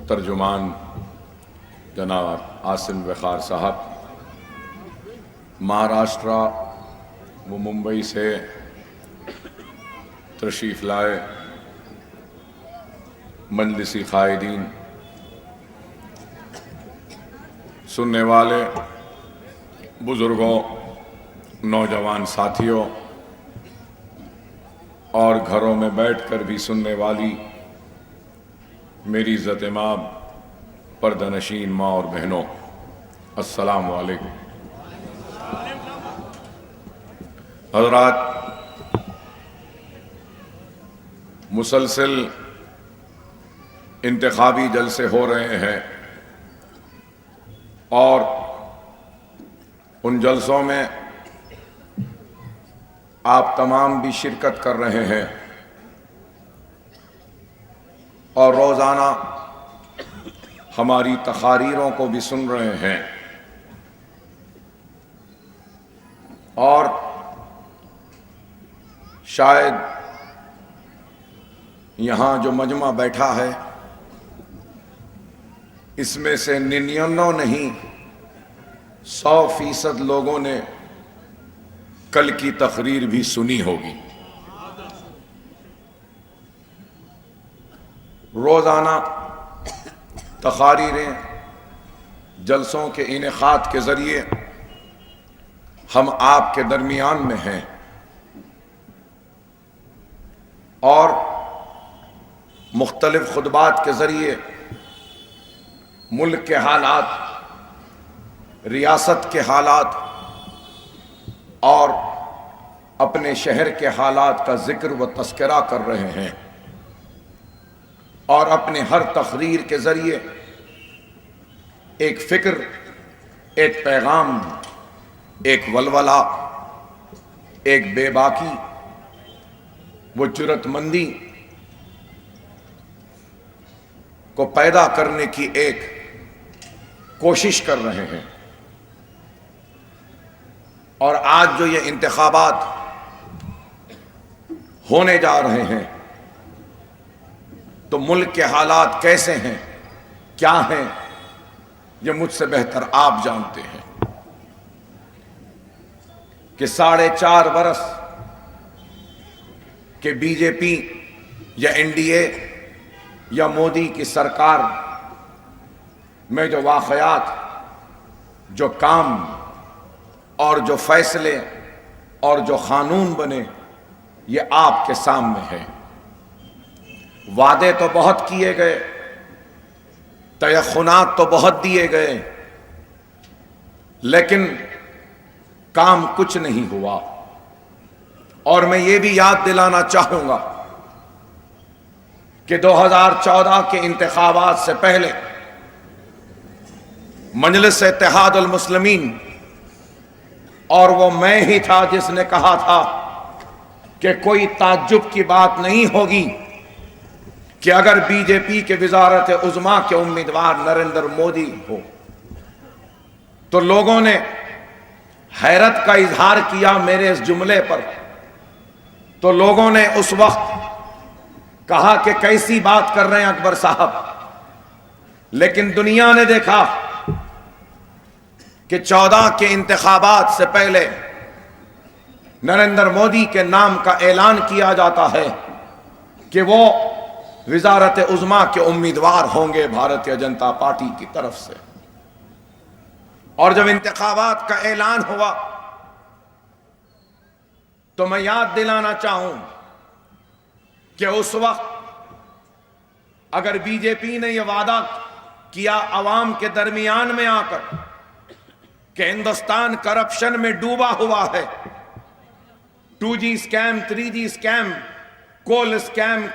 तर्जुमान जनाब आसिम वक़ार साहब, महाराष्ट्र व मुंबई से तशरीफ़ लाए मजलिसी क़ायदीन, सुनने वाले बुज़ुर्गों, नौजवान साथियों और घरों में बैठकर भी सुनने वाली मेरी इज़्ज़त माब पर्दानशीन माँ और बहनों, अस्सलामु अलैकुम। हज़रात, मुसलसल इंतखाबी जलसे हो रहे हैं और उन जलसों में आप तमाम भी शिरकत कर रहे हैं और रोज़ाना हमारी तकारीरों को भी सुन रहे हैं। और शायद यहाँ जो मजमा बैठा है इसमें से 99 नहीं 100% लोगों ने कल की तकरीर भी सुनी होगी। रोज़ाना तकारीरें, जलसों के इनेकाद के ज़रिए हम आपके दरमियान में हैं और मुख्तलिफ खुतबात के ज़रिए मुल्क के हालात, रियासत के हालात और अपने शहर के हालात का जिक्र व तस्करा कर रहे हैं और अपने हर तकरीर के ज़रिए एक फ़िक्र, एक पैगाम, एक वलवला, एक बेबाकी वो जुर्रतमंदी को पैदा करने की एक कोशिश कर रहे हैं। और आज जो ये इंतखाबात होने जा रहे हैं तो मुल्क के हालात कैसे हैं, क्या हैं, ये मुझसे बेहतर आप जानते हैं कि 4.5 बरस के बीजेपी या एनडीए या मोदी की सरकार में जो वाक़यात, जो काम और जो फैसले और जो कानून बने, ये आपके सामने है। वादे तो बहुत किए गए, तयखुनात तो बहुत दिए गए, लेकिन काम कुछ नहीं हुआ। और मैं ये भी याद दिलाना चाहूंगा कि 2014 के इंतखाबात से पहले मजलिस इत्तेहादुल मुस्लिमीन, और वो मैं ही था जिसने कहा था कि कोई ताज्जुब की बात नहीं होगी कि अगर बीजेपी के वज़ारत उज़्मा के उम्मीदवार नरेंद्र मोदी हो। तो लोगों ने हैरत का इजहार किया मेरे इस जुमले पर। तो लोगों ने उस वक्त कहा कि कैसी बात कर रहे हैं अकबर साहब। लेकिन दुनिया ने देखा कि 14 के इंतखाबात से पहले नरेंद्र मोदी के नाम का ऐलान किया जाता है कि वो वज़ारत उज़्मा के उम्मीदवार होंगे भारतीय जनता पार्टी की तरफ से। और जब इंतखाबात का ऐलान हुआ तो मैं याद दिलाना चाहूं कि उस वक्त अगर बीजेपी ने यह वादा किया अवाम के दरमियान में आकर कि हिंदुस्तान करप्शन में डूबा हुआ है, 2G स्कैम, 3G स्कैम, कोल स्कैम,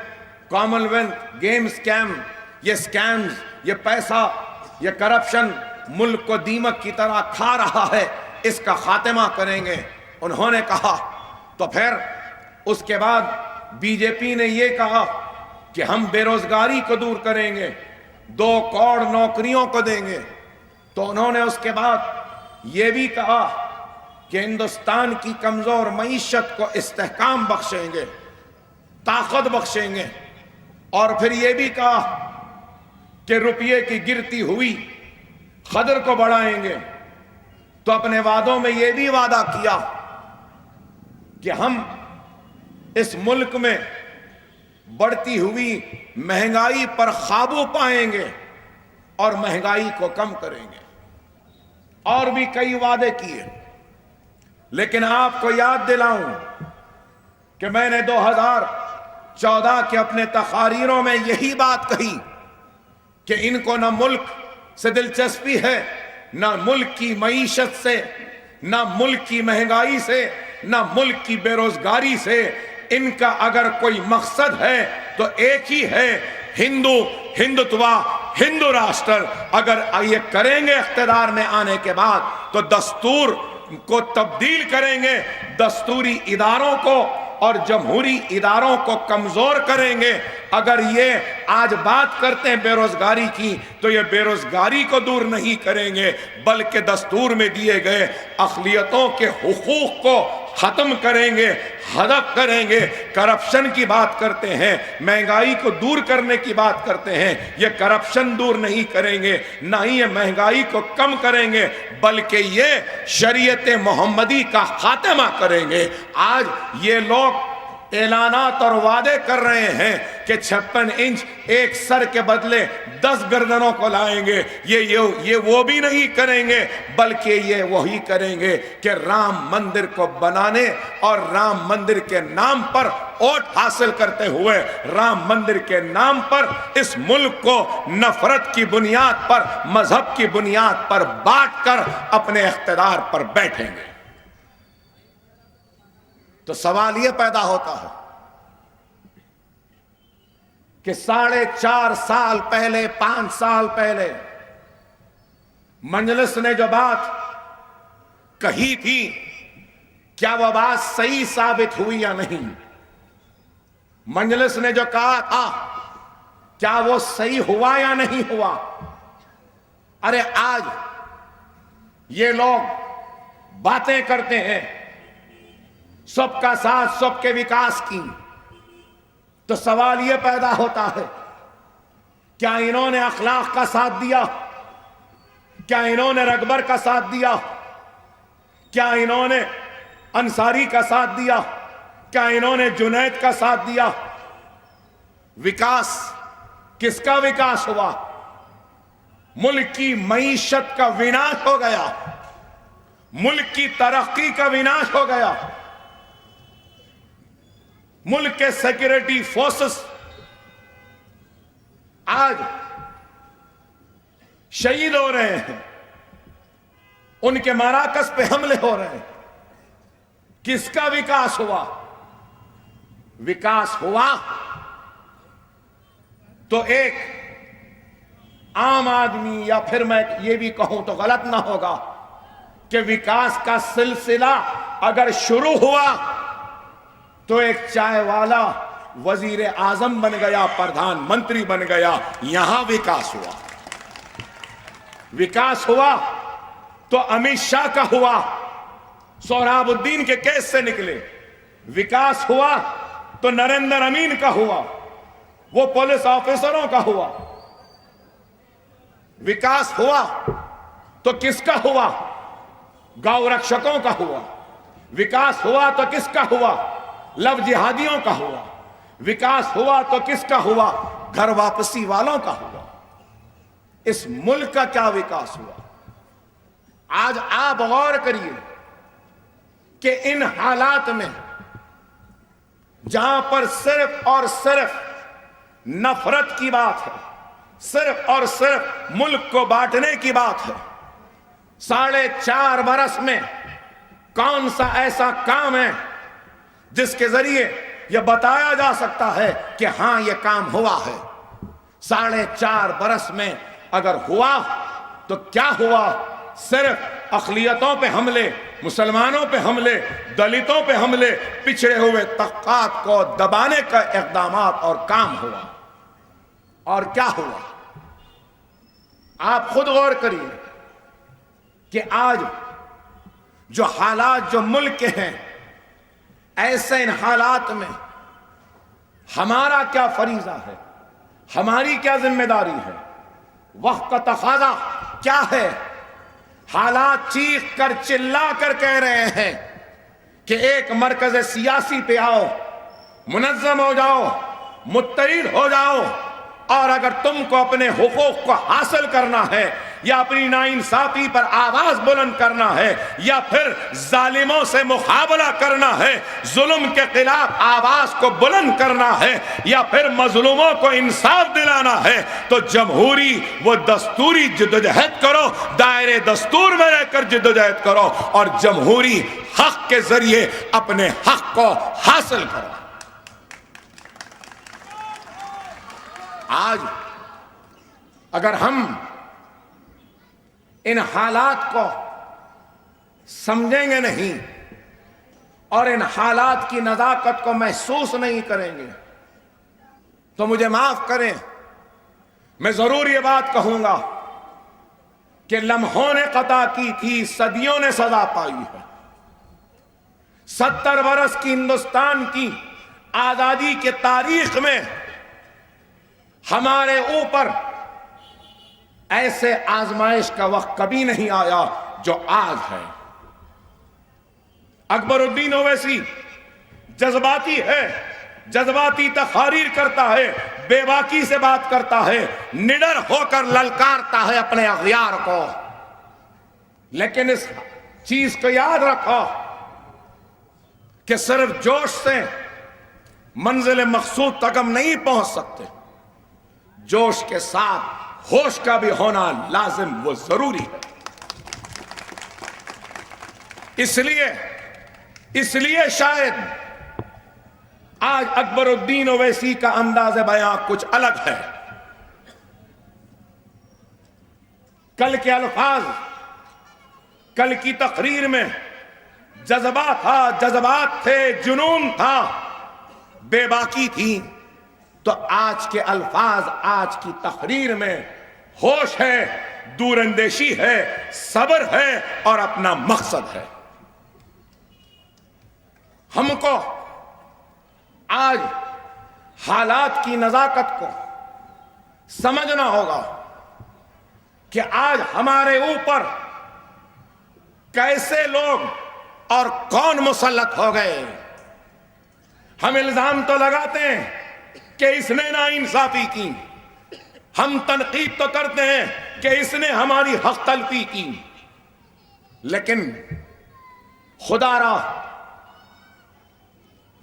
कॉमनवेल्थ गेम स्कैम, ये स्कैम्स, ये पैसा, ये करप्शन मुल्क को दीमक की तरह खा रहा है, इसका खात्मा करेंगे। उन्होंने कहा तो फिर उसके बाद बीजेपी ने यह कहा कि हम बेरोजगारी को दूर करेंगे, 2 करोड़ नौकरियों को देंगे। तो उन्होंने उसके बाद यह भी कहा कि हिंदुस्तान की कमजोर मईशत को इस्तेहकाम बख्शेंगे, ताकत बख्शेंगे। और फिर यह भी कहा कि रुपये की गिरती हुई कदर को बढ़ाएंगे, तो अपने वादों में यह भी वादा किया कि हम इस मुल्क में बढ़ती हुई महंगाई पर काबू पाएंगे और महंगाई को कम करेंगे। और भी कई वादे किए, लेकिन आपको याद दिलाऊं कि मैंने 2014 के अपने तकारीरों में यही बात कही कि इनको न मुल्क से दिलचस्पी है, न मुल्क की मईशत से, न मुल्क की महंगाई से, न मुल्क की बेरोजगारी से। इनका अगर कोई मकसद है तो एक ही है, हिंदुत्व, हिंदू राष्ट्र। अगर ये करेंगे इख्तिदार में आने के बाद तो दस्तूर को तब्दील करेंगे, दस्तूरी इदारों को और जमहूरी इदारों को कमजोर करेंगे। अगर ये आज बात करते हैं बेरोजगारी की, तो ये बेरोजगारी को दूर नहीं करेंगे, बल्कि दस्तूर में दिए गए अक़लियतों के हुकूक को खत्म करेंगे, हदफ करेंगे। करप्शन की बात करते हैं, महंगाई को दूर करने की बात करते हैं। ये करप्शन दूर नहीं करेंगे, ना ही ये महंगाई को कम करेंगे, बल्कि ये शरीयत मोहम्मदी का खात्मा करेंगे। आज ये लोग ऐलानात और वादे कर रहे हैं कि 56 इंच एक सर के बदले 10 गर्दनों को लाएंगे। ये वो भी नहीं करेंगे, बल्कि ये वही करेंगे कि राम मंदिर को बनाने और राम मंदिर के नाम पर वोट हासिल करते हुए राम मंदिर के नाम पर इस मुल्क को नफरत की बुनियाद पर, मजहब की बुनियाद पर बांट कर अपने इख्तिदार पर बैठेंगे। तो सवाल यह पैदा होता है कि 4.5 साल पहले, 5 साल पहले मजलिस ने जो बात कही थी, क्या वह बात सही साबित हुई या नहीं? मजलिस ने जो कहा था, क्या वो सही हुआ या नहीं हुआ? अरे आज ये लोग बातें करते हैं सबका साथ, सबके विकास की, तो सवाल यह पैदा होता है, क्या इन्होंने अखलाक का साथ दिया? क्या इन्होंने रगबर का साथ दिया? क्या इन्होंने अंसारी का साथ दिया? क्या इन्होंने जुनैद का साथ दिया? विकास, किसका विकास हुआ? मुल्क की मईशत का विनाश हो गया, मुल्क की तरक्की का विनाश हो गया, मुल्क के सिक्योरिटी फोर्सेस आज शहीद हो रहे हैं, उनके मराकज पे हमले हो रहे हैं। किसका विकास हुआ? विकास हुआ तो एक आम आदमी, या फिर मैं ये भी कहूं तो गलत ना होगा कि विकास का सिलसिला अगर शुरू हुआ तो एक चाय वाला वजीर आजम बन गया, प्रधानमंत्री बन गया, यहां विकास हुआ। विकास हुआ तो अमित शाह का हुआ, सोहराबुद्दीन के केस से निकले। विकास हुआ तो नरेंद्र अमीन का हुआ, वो पुलिस ऑफिसरों का हुआ। विकास हुआ तो किसका हुआ? गौ रक्षकों का हुआ। विकास हुआ तो किसका हुआ? लव जिहादियों का हुआ। विकास हुआ तो किसका हुआ? घर वापसी वालों का हुआ। इस मुल्क का क्या विकास हुआ? आज आप गौर करिए कि इन हालात में जहां पर सिर्फ और सिर्फ नफरत की बात है, सिर्फ और सिर्फ मुल्क को बांटने की बात है, 4.5 बरस में कौन सा ऐसा काम है जिसके जरिए यह बताया जा सकता है कि हां यह काम हुआ है? 4.5 बरस में अगर हुआ तो क्या हुआ? सिर्फ अक़लियतों पे हमले, मुसलमानों पे हमले, दलितों पे हमले, पिछड़े हुए तबकात को दबाने का इक़दामात और काम हुआ। और क्या हुआ? आप खुद गौर करिए कि आज जो हालात जो मुल्क के हैं, ऐसे इन हालात में हमारा क्या फरीजा है, हमारी क्या जिम्मेदारी है? वक्त का तकाजा क्या है? हालात चीख कर चिल्ला कर कह रहे हैं कि एक मरकज सियासी पे आओ, मुनज़्ज़म हो जाओ, मुत्तहिद हो जाओ, और अगर तुमको अपने हुकूक को हासिल करना है या अपनी नाइंसाफी पर आवाज बुलंद करना है या फिर जालिमों से मुकाबला करना है, जुल्म के खिलाफ आवाज को बुलंद करना है या फिर मजलूमों को इंसाफ दिलाना है, तो जमहूरी व दस्तूरी जिद्दोजहद करो, दायरे दस्तूर में रहकर जिद्दोजहद करो और जमहूरी हक के जरिए अपने हक को हासिल करो। आज अगर हम इन हालात को समझेंगे नहीं और इन हालात की नजाकत को महसूस नहीं करेंगे तो मुझे माफ करें, मैं जरूर ये बात कहूंगा कि लम्हों ने कता की थी, सदियों ने सजा पाई है। 70 बरस की हिंदुस्तान की आजादी के तारीख में हमारे ऊपर ऐसे आजमाइश का वक्त कभी नहीं आया जो आज है। अकबरुद्दीन ओवैसी जज्बाती है, जज्बाती तकरीर करता है, बेबाकी से बात करता है, निडर होकर ललकारता है अपने अगयार को, लेकिन इस चीज को याद रखो कि सिर्फ जोश से मंजिल मकसूद तक हम नहीं पहुंच सकते, जोश के साथ होश का भी होना लाजिम वो जरूरी है। इसलिए शायद आज अकबरुद्दीन ओवैसी का अंदाज़ बयां कुछ अलग है। कल के अल्फाज, कल की तकरीर में जज्बा था, जज्बात थे, जुनून था, बेबाकी थी, तो आज के अल्फाज, आज की तकरीर में होश है, दूरंदेशी है, सब्र है और अपना मकसद है। हमको आज हालात की नजाकत को समझना होगा कि आज हमारे ऊपर कैसे लोग और कौन मुसल्लत हो गए। हम इल्जाम तो लगाते हैं कि इसने नाइंसाफी की, हम तनकीद तो करते हैं कि इसने हमारी हक तलफी की, लेकिन खुदारा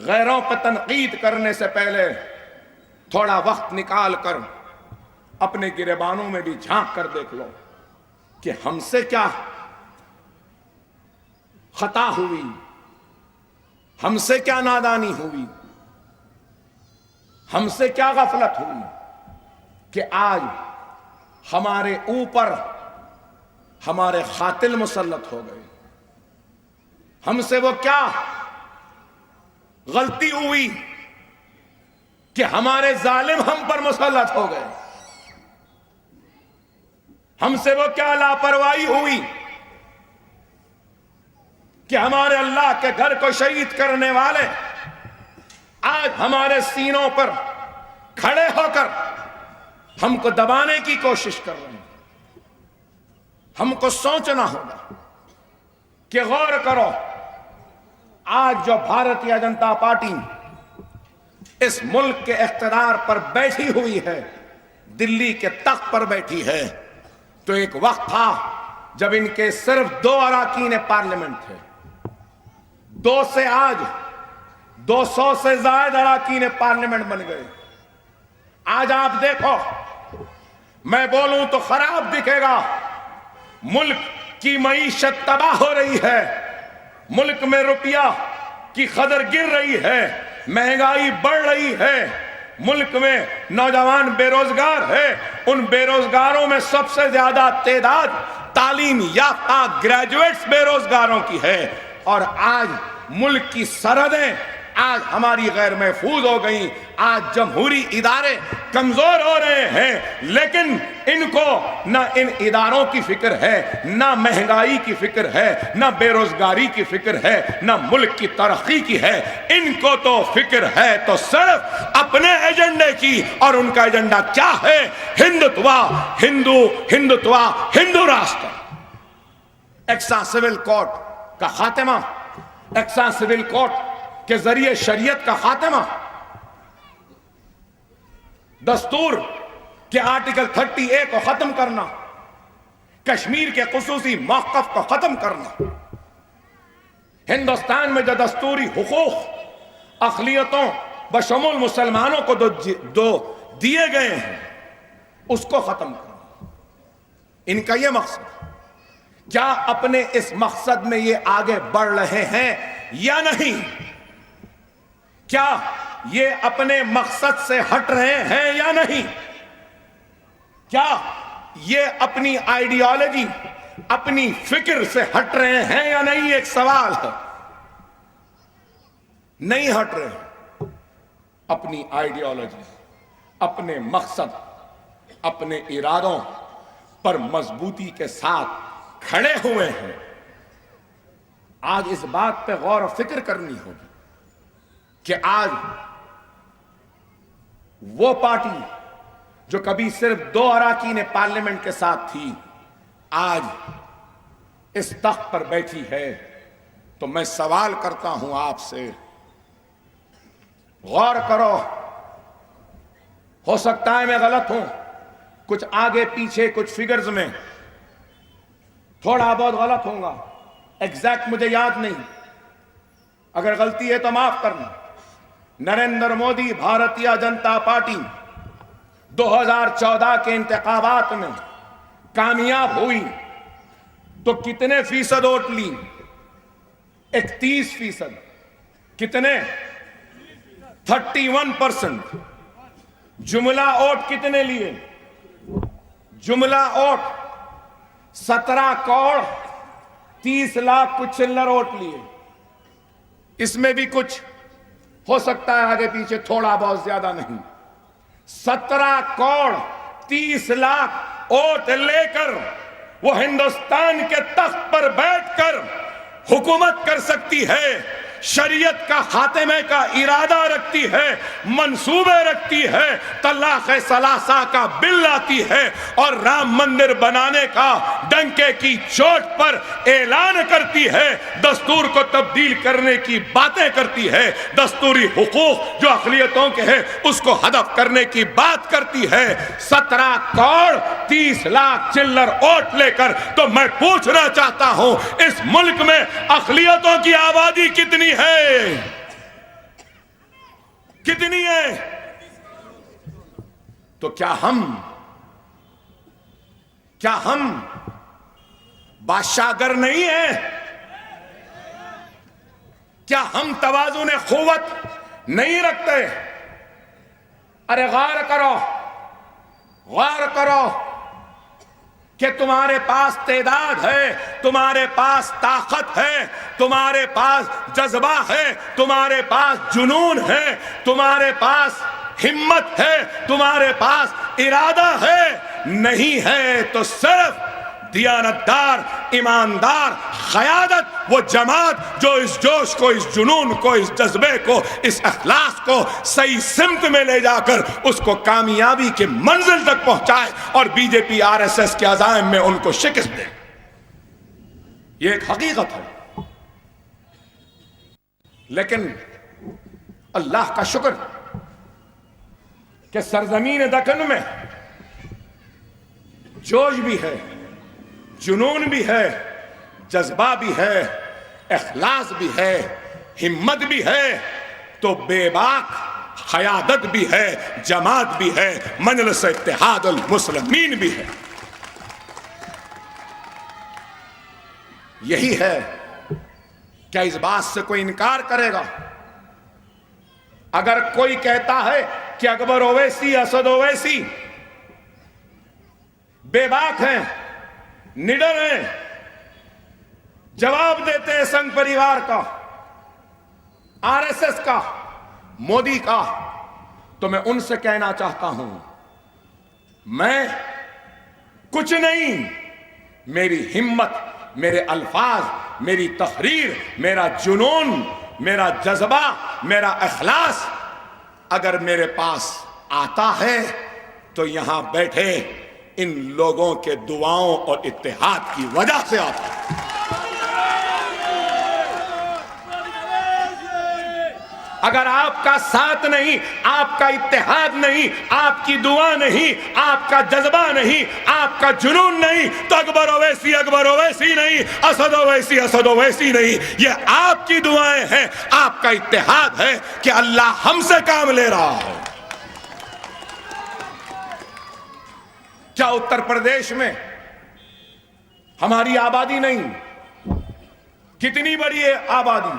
गैरों पर तनकीद करने से पहले थोड़ा वक्त निकाल कर अपने गिरेबानों में भी झांक कर देख लो कि हमसे क्या खता हुई, हमसे क्या नादानी हुई, हमसे क्या गफलत हुई कि आज हमारे ऊपर हमारे खातिल मुसल्लत हो गए। हमसे वो क्या गलती हुई कि हमारे जालिम हम पर मुसल्लत हो गए। हमसे वो क्या लापरवाही हुई कि हमारे अल्लाह के घर को शहीद करने वाले आज हमारे सीनों पर खड़े होकर हमको दबाने की कोशिश कर रहे हैं। हमको सोचना होगा कि गौर करो, आज जो भारतीय जनता पार्टी इस मुल्क के इख्तिदार पर बैठी हुई है, दिल्ली के तख्त पर बैठी है, तो एक वक्त था जब इनके सिर्फ 2 अरकान पार्लियामेंट थे। 2 से आज 200 से ज्यादा अरकान पार्लियामेंट बन गए। आज आप देखो, मैं बोलूं तो खराब दिखेगा, मुल्क की मईशत तबाह हो रही है, मुल्क में रुपया की कदर गिर रही है, महंगाई बढ़ रही है, मुल्क में नौजवान बेरोजगार है, उन बेरोजगारों में सबसे ज्यादा तादाद तालीम याफ्ता ग्रेजुएट्स बेरोजगारों की है, और आज मुल्क की सरहदें आज हमारी गैर महफूज हो गई। आज जमहूरी इदारे कमजोर हो रहे हैं, लेकिन इनको ना इन इदारों की फिक्र है, ना महंगाई की फिक्र है, ना बेरोजगारी की फिक्र है, ना मुल्क की तरक्की की है। इनको तो फिक्र है तो सिर्फ अपने एजेंडे की, और उनका एजेंडा क्या है? हिंदुत्व, हिंदुत्व, हिंदू राष्ट्र। एक्सा सिविल कोर्ट का खात्मा, एक्सा सिविल कोर्ट के जरिए शरीयत का खात्मा, दस्तूर के आर्टिकल 30A को खत्म करना, कश्मीर के खुसूसी मौक़िफ़ को खत्म करना, हिंदुस्तान में जो दस्तूरी हुकूक अक़लियतों बशमूल मुसलमानों को दो दिए गए हैं उसको खत्म करना, इनका यह मकसद। क्या अपने इस मकसद में ये आगे बढ़ रहे हैं या नहीं? क्या ये अपने मकसद से हट रहे हैं या नहीं? क्या ये अपनी आइडियोलॉजी, अपनी फिक्र से हट रहे हैं या नहीं? एक सवाल है। नहीं हट रहे हैं। अपनी आइडियोलॉजी, अपने मकसद, अपने इरादों पर मजबूती के साथ खड़े हुए हैं। आज इस बात पे गौर और फिक्र करनी होगी कि आज वो पार्टी जो कभी सिर्फ 2 अराकीन पार्लियामेंट के साथ थी, आज इस तख्त पर बैठी है। तो मैं सवाल करता हूं आपसे, गौर करो। हो सकता है मैं गलत हूं, कुछ आगे पीछे कुछ फिगर्स में थोड़ा बहुत गलत होगा, एग्जैक्ट मुझे याद नहीं। अगर गलती है तो माफ करना। नरेंद्र मोदी भारतीय जनता पार्टी 2014 के इंतखाबात में कामयाब हुई तो कितने फीसद वोट ली? 31%। कितने? 31%। जुमला वोट कितने लिए? जुमला वोट 17 करोड़ 30 लाख कुछ चिल्लर वोट लिए। इसमें भी कुछ हो सकता है आगे पीछे, थोड़ा बहुत, ज्यादा नहीं। 17 करोड़ 30 लाख वोट लेकर वो हिंदुस्तान के तख्त पर बैठकर हुकूमत कर सकती है, शरीयत का खात्मे का इरादा रखती है, मंसूबे रखती है, तलाक़ सलासा का बिल लाती है और राम मंदिर बनाने का डंके की चोट पर ऐलान करती है, दस्तूर को तब्दील करने की बातें करती है, दस्तूरी हुकूक जो अक़लियतों के हैं उसको हदफ करने की बात करती है। 17 करोड़ 30 लाख चिल्लर वोट लेकर। तो मैं पूछना चाहता हूं, इस मुल्क में अक़लियतों की आबादी कितनी है? कितनी है? तो क्या हम बादशाहगर नहीं है? क्या हम तवाज़ुन क़ुव्वत नहीं रखते? अरे गौर करो कि तुम्हारे पास तेदाद है, तुम्हारे पास ताकत है, तुम्हारे पास जज्बा है, तुम्हारे पास जुनून है, तुम्हारे पास हिम्मत है, तुम्हारे पास इरादा है। नहीं है तो सिर्फ दियानतदार, ईमानदार क़यादत, वो जमात जो इस जोश को, इस जुनून को, इस जज्बे को, इस अखलास को सही सिमत में ले जाकर उसको कामयाबी के मंजिल तक पहुंचाए और बीजेपी आरएसएस के अज़ाइम में उनको शिकस्त दे। ये एक हकीकत है। लेकिन अल्लाह का शुक्र कि सरजमीन दक्कन में जोश भी है, जुनून भी है, जज्बा भी है, इखलास भी है, हिम्मत भी है, तो बेबाक क़यादत भी है, जमात भी है, मजलिस इत्तेहादुल मुस्लिमीन भी है। यही है। क्या इस बात से कोई इनकार करेगा? अगर कोई कहता है कि अकबर ओवैसी, असद ओवैसी बेबाक हैं, निडर हैं, जवाब देते हैं संघ परिवार का, आरएसएस का, मोदी का, तो मैं उनसे कहना चाहता हूं, मैं कुछ नहीं, मेरी हिम्मत, मेरे अल्फाज, मेरी तहरीर, मेरा जुनून, मेरा जज्बा, मेरा इखलास अगर मेरे पास आता है तो यहां बैठे इन लोगों के दुआओं और इत्तेहाद की वजह से आता है। अगर आपका साथ नहीं, आपका इत्तेहाद नहीं, आपकी दुआ नहीं, आपका जज्बा नहीं, आपका जुनून नहीं, तो अकबर ओवैसी नहीं, असद ओवैसी नहीं। ये आपकी दुआएं हैं, आपका इत्तेहाद है कि अल्लाह हमसे काम ले रहा है। क्या उत्तर प्रदेश में हमारी आबादी नहीं? कितनी बड़ी है आबादी,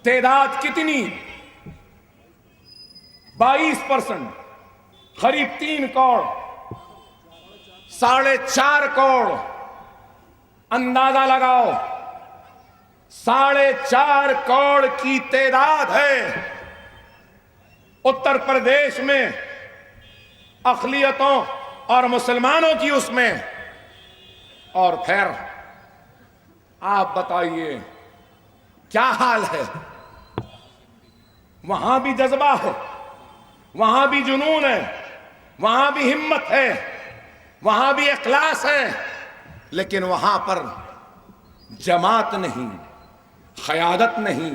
तादाद कितनी? 22%, करीब 3 करोड़, 4.5 करोड़, अंदाजा लगाओ, 4.5 करोड़ की तादाद है उत्तर प्रदेश में, अक़लियतों और मुसलमानों की उसमें। और फिर आप बताइए क्या हाल है? वहां भी जज्बा है, वहां भी जुनून है, वहां भी हिम्मत है, वहां भी इखलास है, लेकिन वहां पर जमात नहीं, क़यादत नहीं,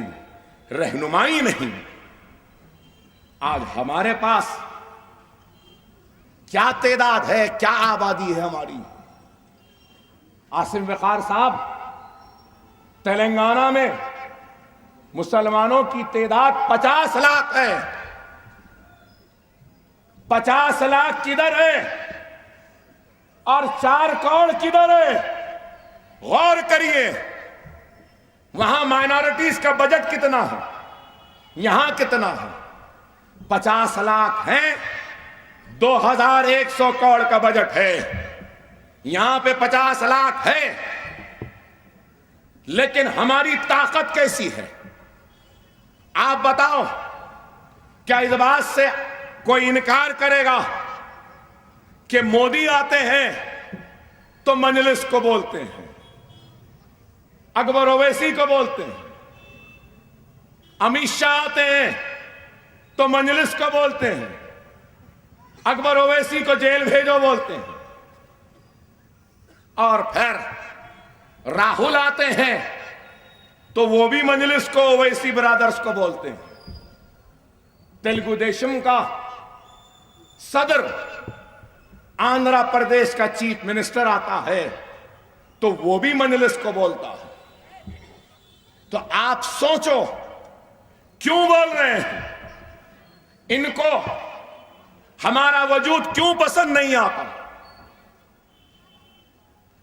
रहनुमाई नहीं। आज हमारे पास क्या तादाद है, क्या आबादी है हमारी? आसिम वक़ार साहब, तेलंगाना में मुसलमानों की तादाद 50 लाख है। 50 लाख किधर है और 4 करोड़ किधर है? गौर करिए, वहां माइनॉरिटीज का बजट कितना है, यहां कितना है? 50 लाख है, 2100 करोड़ का बजट है, यहां पे 50 लाख है। लेकिन हमारी ताकत कैसी है? आप बताओ, क्या इस बात से कोई इनकार करेगा कि मोदी आते हैं तो मजलिस को बोलते हैं, अकबर ओवैसी को बोलते हैं, अमित शाह आते हैं तो मजलिस को बोलते हैं, अकबर ओवैसी को जेल भेजो बोलते हैं, और फिर राहुल आते हैं तो वो भी मजलिस को ओवैसी ब्रदर्स को बोलते हैं। तेलुगु देशम का सदर, आंध्र प्रदेश का चीफ मिनिस्टर आता है तो वो भी मजलिस को बोलता है। तो आप सोचो क्यों बोल रहे हैं? इनको हमारा वजूद क्यों पसंद नहीं आता?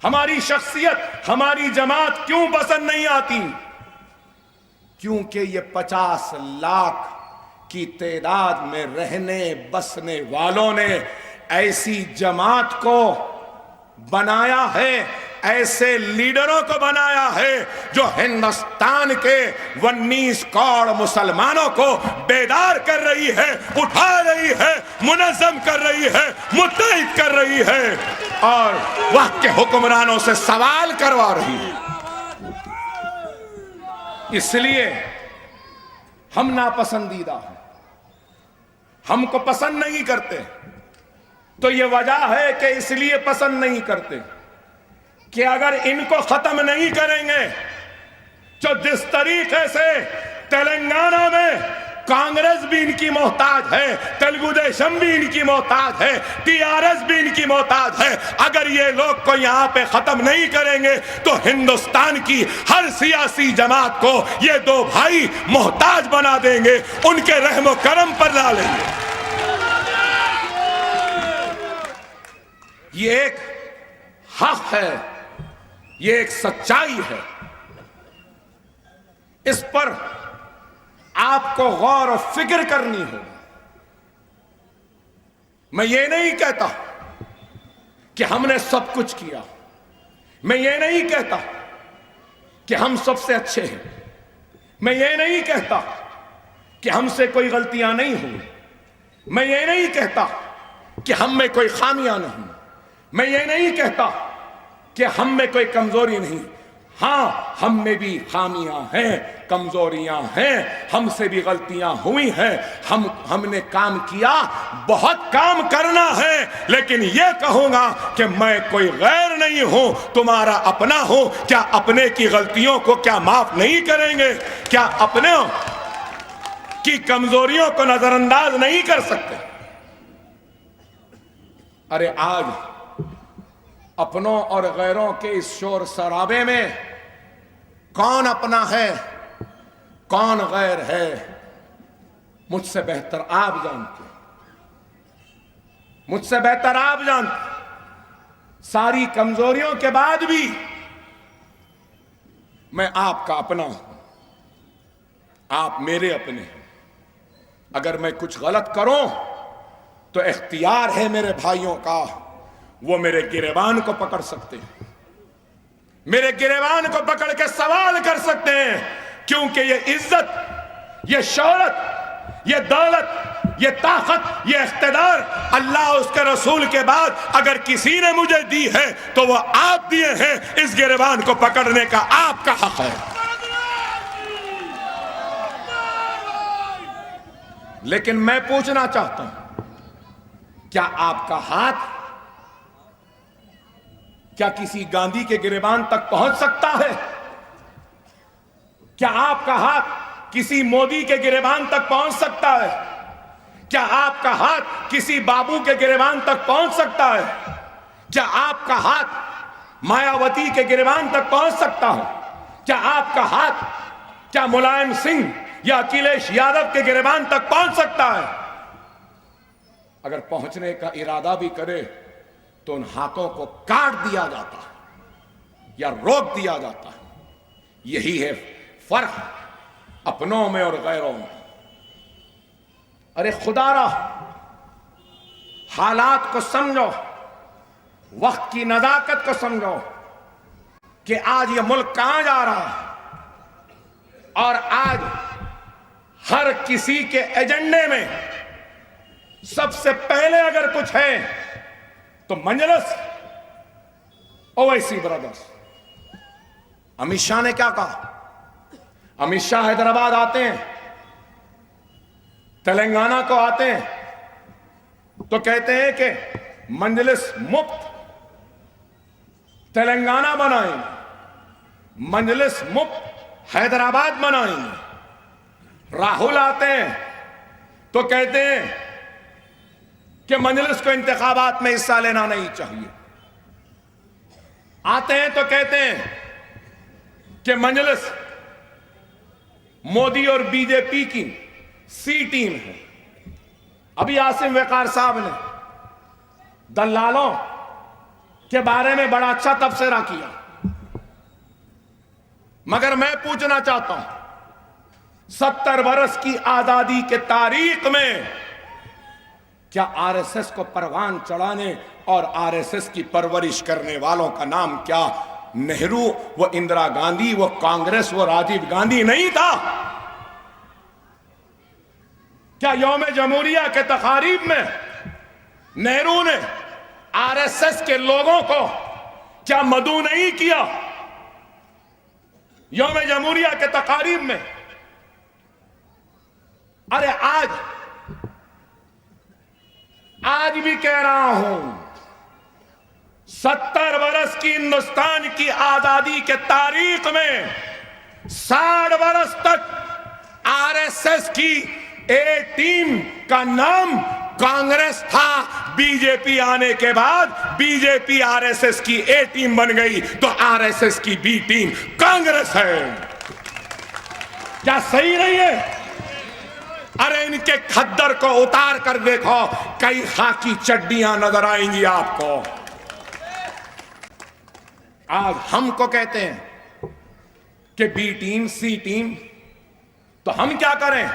हमारी शख्सियत, हमारी जमात क्यों पसंद नहीं आती? क्योंकि ये 50 लाख की तादाद में रहने बसने वालों ने ऐसी जमात को बनाया है, ऐसे लीडरों को बनाया है जो हिंदुस्तान के 19 करोड़ मुसलमानों को बेदार कर रही है, उठा रही है, मुनज़्ज़म कर रही है, मुत्तहिद कर रही है और वक्त के हुक्मरानों से सवाल करवा रही है। इसलिए हम नापसंदीदा हैं, हमको पसंद नहीं करते। तो ये वजह है कि इसलिए पसंद नहीं करते कि अगर इनको खत्म नहीं करेंगे तो जिस तरीके से तेलंगाना में कांग्रेस भी इनकी मोहताज है, तेलुगु देशम भी इनकी मोहताज है, टीआरएस भी इनकी मोहताज है, अगर ये लोग को यहाँ पे खत्म नहीं करेंगे तो हिंदुस्तान की हर सियासी जमात को ये दो भाई मोहताज बना देंगे, उनके रहमो करम पर ला लेंगे। ये एक हक है, ये एक सच्चाई है, इस पर आपको गौर और फिक्र करनी होगी। मैं ये नहीं कहता कि हमने सब कुछ किया, मैं ये नहीं कहता कि हम सबसे अच्छे हैं, मैं ये नहीं कहता कि हमसे कोई गलतियां नहीं हुई, मैं ये नहीं कहता कि हम में कोई खामियां नहीं, मैं ये नहीं कहता कि हम में कोई कमजोरी नहीं। हाँ, हम में भी खामियां हैं, कमजोरियां हैं, हमसे भी गलतियां हुई हैं, हमने काम किया, बहुत काम करना है। लेकिन यह कहूंगा कि मैं कोई गैर नहीं हूं, तुम्हारा अपना हूं। क्या अपने की गलतियों को क्या माफ नहीं करेंगे? क्या अपने की कमजोरियों को नजरअंदाज नहीं कर सकते? अरे आज अपनों और गैरों के इस शोर शराबे में कौन अपना है, कौन गैर है, मुझसे बेहतर आप जानते, मुझसे बेहतर आप जानते। सारी कमजोरियों के बाद भी मैं आपका अपना हूं, आप मेरे अपने हैं। अगर मैं कुछ गलत करूं तो इख्तियार है मेरे भाइयों का, वो मेरे गिरेबान को पकड़ सकते हैं, मेरे गिरेबान को पकड़ के सवाल कर सकते हैं। क्योंकि ये इज्जत, ये शौहरत, ये दौलत, ये ताकत, ये इख्तिदार अल्लाह उसके रसूल के बाद अगर किसी ने मुझे दी है तो वो आप दिए हैं। इस गिरेबान को पकड़ने का आपका हक है। लेकिन मैं पूछना चाहता हूं, क्या आपका हाथ क्या किसी गांधी के गिरेबान तक पहुंच सकता है? क्या आपका हाथ किसी मोदी के गिरेबान तक पहुंच सकता है? क्या आपका हाथ किसी बाबू के गिरेबान तक पहुंच सकता है? क्या आपका हाथ मायावती के गिरेबान तक पहुंच सकता है? क्या आपका हाथ क्या मुलायम सिंह या अखिलेश यादव के गिरेबान तक पहुंच सकता है? अगर पहुंचने का इरादा भी करे तो उन हाथों को काट दिया जाता है या रोक दिया जाता है। यही है फर्क अपनों में और गैरों में। अरे खुदारा, हालात को समझो, वक्त की नजाकत को समझो कि आज ये मुल्क कहां जा रहा है। और आज हर किसी के एजेंडे में सबसे पहले अगर कुछ है तो मंजलिस, ओवैसी ब्रदर्स। अमित शाह ने क्या कहा? अमित शाह हैदराबाद आते हैं, तेलंगाना को आते हैं तो कहते हैं कि मंजलिस मुक्त तेलंगाना बनाएंगे, मंजलिस मुक्त हैदराबाद बनाएंगे। राहुल आते हैं तो कहते हैं कि मजलिस को इंतखाबात में हिस्सा लेना नहीं चाहिए। आते हैं तो कहते हैं कि मजलिस मोदी और बीजेपी की सी टीम है। अभी आसिम वकार साहब ने दलालों के बारे में बड़ा अच्छा तबसरा किया, मगर मैं पूछना चाहता हूं 70 बरस की आजादी के तारीख में क्या आरएसएस को परवान चढ़ाने और आरएसएस की परवरिश करने वालों का नाम क्या नेहरू, वो इंदिरा गांधी, वो कांग्रेस, वो राजीव गांधी नहीं था? क्या यौम जमहूरिया के तकारीब में नेहरू ने आरएसएस के लोगों को क्या मदऊ नहीं किया? यौम जमहूरिया के तकारीब में। अरे आज भी कह रहा हूं, 70 बरस की हिंदुस्तान की आजादी के तारीख में 60 बरस तक आरएसएस की ए टीम का नाम कांग्रेस था। बीजेपी आने के बाद बीजेपी आरएसएस की ए टीम बन गई तो आरएसएस की बी टीम कांग्रेस है। क्या सही नहीं है? अरे इनके खद्दर को उतार कर देखो, कई खाकी चड्डियां नजर आएंगी आपको। आज हमको कहते हैं कि बी टीम, सी टीम, तो हम क्या करें?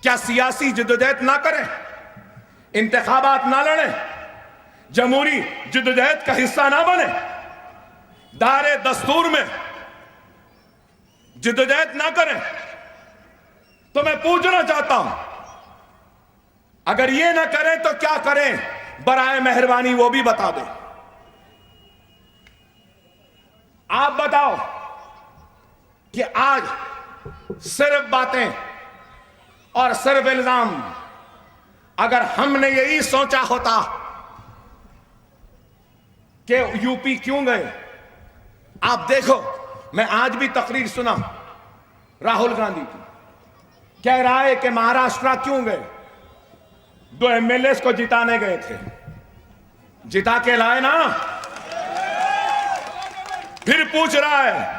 क्या सियासी जद्दोजहद ना करें, इंतखाबात ना लड़ें, जमहूरी जद्दोजहद का हिस्सा ना बने, दायरे दस्तूर में जिद्दोजहद ना करें, तो मैं पूछना चाहता हूं, अगर ये ना करें तो क्या करें? बराए मेहरबानी वो भी बता दें। आप बताओ कि आज सिर्फ बातें और सिर्फ इल्जाम, अगर हमने यही सोचा होता कि यूपी क्यों गए। आप देखो, मैं आज भी तकरीर सुना राहुल गांधी की, कह रहा है कि महाराष्ट्र क्यों गए? 2 एमएलए को जिताने गए थे, जिता के लाए ना। फिर पूछ रहा है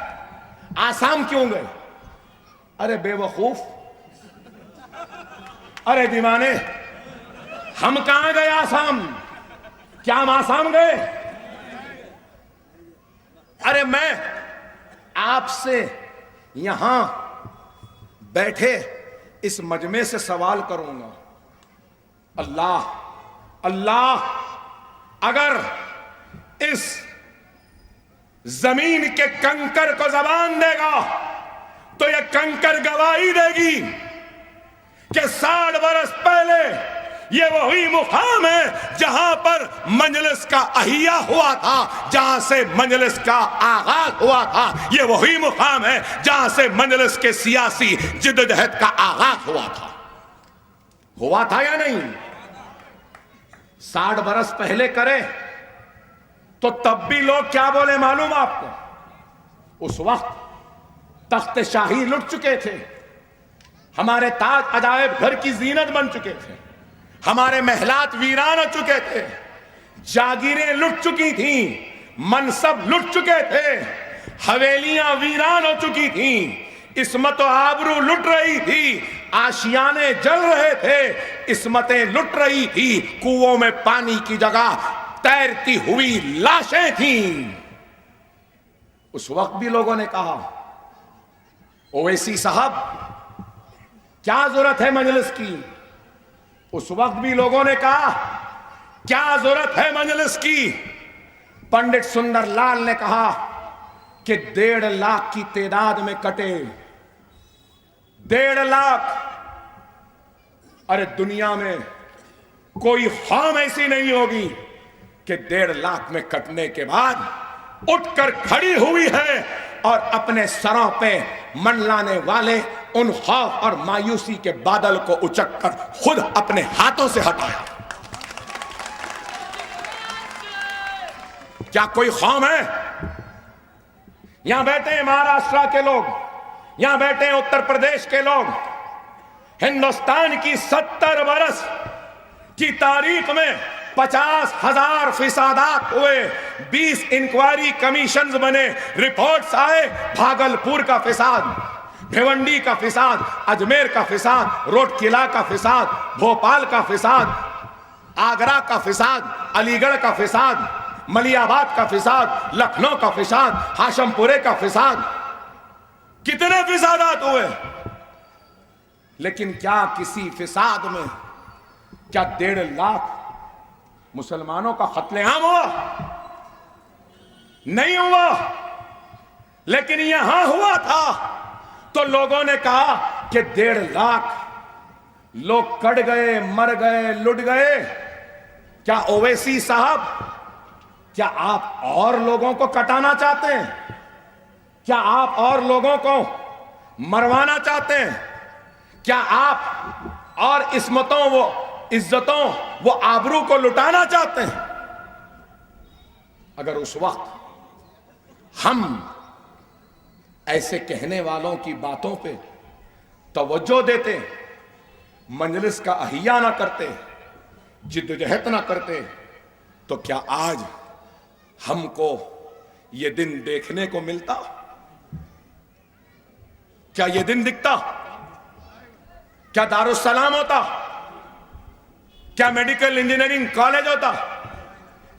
आसाम क्यों गए? अरे बेवकूफ, अरे दीवाने, हम कहां गए आसाम? क्या हम आसाम गए? अरे मैं आपसे यहां बैठे इस मजमे से सवाल करूंगा, अल्लाह अल्लाह, अगर इस जमीन के कंकर को जबान देगा तो यह कंकर गवाही देगी कि 60 बरस पहले ये वही मुकाम है जहां पर मजलिस का अहिया हुआ था, जहां से मजलिस का आगाज हुआ था। ये वही मुकाम है जहां से मजलिस के सियासी जिद्दोजहद का आगाज हुआ था या नहीं? 60 बरस पहले करे तो तब भी लोग क्या बोले मालूम आपको? उस वक्त तख्त शाही लुट चुके थे, हमारे ताज अजायब घर की जीनत बन चुके थे, हमारे महलात वीरान हो चुके थे, जागीरें लुट चुकी थी, मनसब लुट चुके थे, हवेलियां वीरान हो चुकी थी, इस्मत आबरू लुट रही थी, आशियाने जल रहे थे, इस्मतें लुट रही थी, कुओं में पानी की जगह तैरती हुई लाशें थीं। उस वक्त भी लोगों ने कहा, ओवैसी साहब क्या जरूरत है मजलिस की? उस वक्त भी लोगों ने कहा, क्या जरूरत है मजलिस की? पंडित सुंदरलाल ने कहा कि 1.5 लाख की तादाद में कटे, 1.5 लाख। अरे दुनिया में कोई कौम ऐसी नहीं होगी कि 1.5 लाख में कटने के बाद उठकर खड़ी हुई है और अपने सरों पे मंडलाने वाले उन खौफ और मायूसी के बादल को उचककर खुद अपने हाथों से हटाया। क्या कोई कौम है? यहां बैठे हैं महाराष्ट्र के लोग, यहां बैठे हैं उत्तर प्रदेश के लोग, हिंदुस्तान की 70 बरस की तारीख में 50,000 फिसादात हुए, 20 इंक्वायरी कमीशन बने, रिपोर्ट्स आए, भागलपुर का फिसाद, भिवंडी का फिसाद, अजमेर का फिसाद, रोडकिला का फिसाद, भोपाल का फिसाद, आगरा का फिसाद, अलीगढ़ का फिसाद, मलियाबाद का फिसाद, लखनऊ का फिसाद, हाशमपुरे का फिसाद, कितने फिसादात हुए। लेकिन क्या किसी फिसाद में क्या 1.5 लाख मुसलमानों का कत्लेआम हुआ? नहीं हुआ। लेकिन यहां हुआ था तो लोगों ने कहा कि 1.5 लाख लोग कट गए, मर गए, लुट गए। क्या ओवैसी साहब, क्या आप और लोगों को कटाना चाहते हैं? क्या आप और लोगों को मरवाना चाहते हैं? क्या आप और इज्जतों वो आबरू को लुटाना चाहते हैं? अगर उस वक्त हम ऐसे कहने वालों की बातों पे तवज्जो देते, मजलिस का अहिया ना करते, जिद्दोजहद ना करते, तो क्या आज हमको ये दिन देखने को मिलता? क्या ये दिन दिखता? क्या दारुस्सलाम होता? क्या मेडिकल इंजीनियरिंग कॉलेज होता?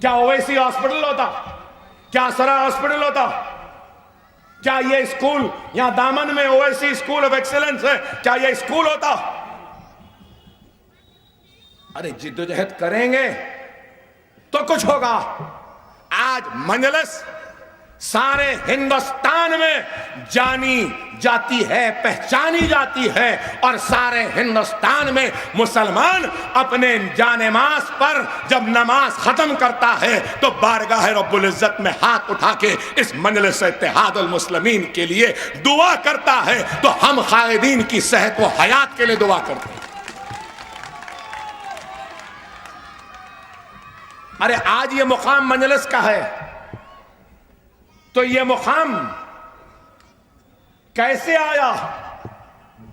क्या ओवैसी हॉस्पिटल होता? क्या असरा हॉस्पिटल होता? क्या ये स्कूल यहां दामन में ओवैसी स्कूल ऑफ एक्सीलेंस है, क्या ये स्कूल होता? अरे जिद्दोजहद करेंगे तो कुछ होगा। आज मजलिस सारे हिंदुस्तान में जानी जाती है, पहचानी जाती है, और सारे हिंदुस्तान में मुसलमान अपने जानेमाज पर जब नमाज खत्म करता है तो बारगाह रब्बुल इज्जत में हाथ उठा के इस मजलिस इत्तेहादुल मुस्लिमीन के लिए दुआ करता है, तो हम कायदीन की सेहत व हयात के लिए दुआ करते हैं। अरे आज ये मुकाम मजलिस का है, तो ये मुकाम कैसे आया?